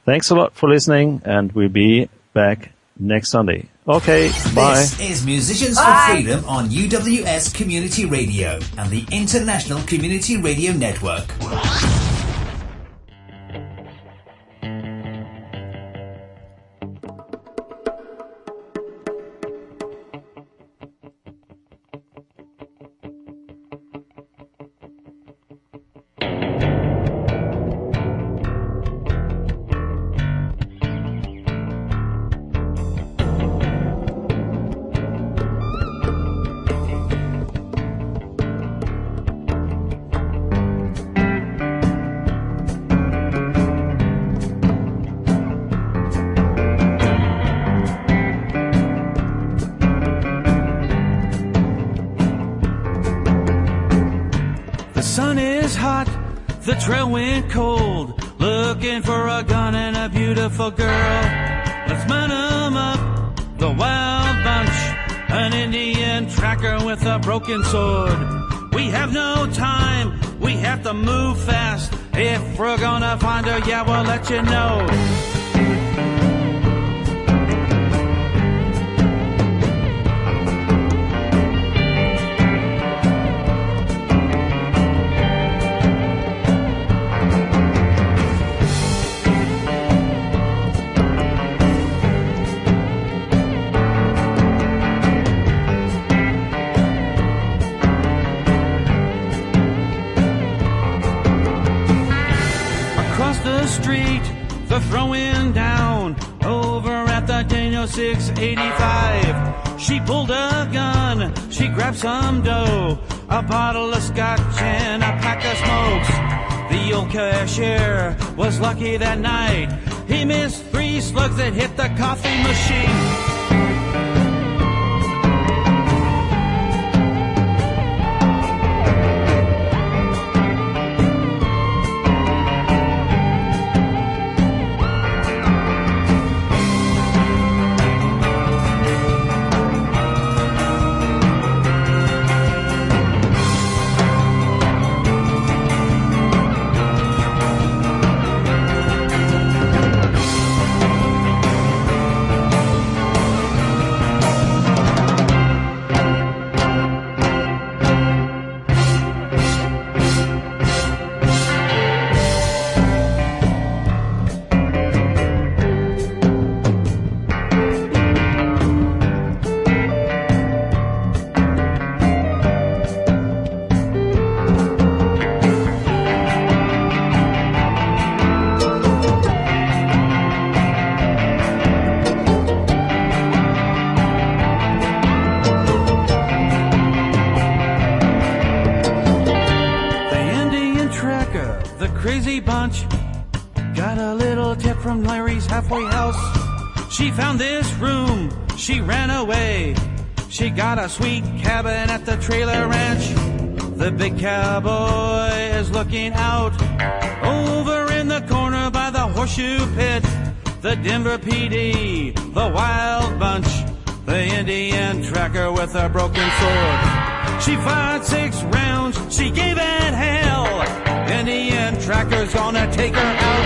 thanks a lot for listening, and we'll be back next Sunday. Okay, bye. This is Musicians for Freedom on UWS Community Radio and the International Community Radio Network. is hot, the trail went cold, looking for a gun and a beautiful girl. Let's man 'em up, the wild bunch, an Indian tracker with a broken sword. We have no time, we have to move fast. If we're gonna find her, yeah, we'll let you know. Street, the throwing down over at the Daniel 685. She pulled a gun, she grabbed some dough, a bottle of scotch and a pack of smokes. The old cashier was lucky that night. He missed 3 slugs that hit the coffee machine. She found this room, she ran away. She got a sweet cabin at the trailer ranch. The big cowboy is looking out over in the corner by the horseshoe pit. The Denver PD, the wild bunch, the Indian tracker with a broken sword. She fired 6 rounds, she gave it hell. Indian tracker's gonna take her out.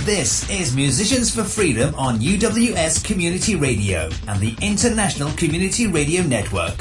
This is Musicians for Freedom on UWS Community Radio and the International Community Radio Network.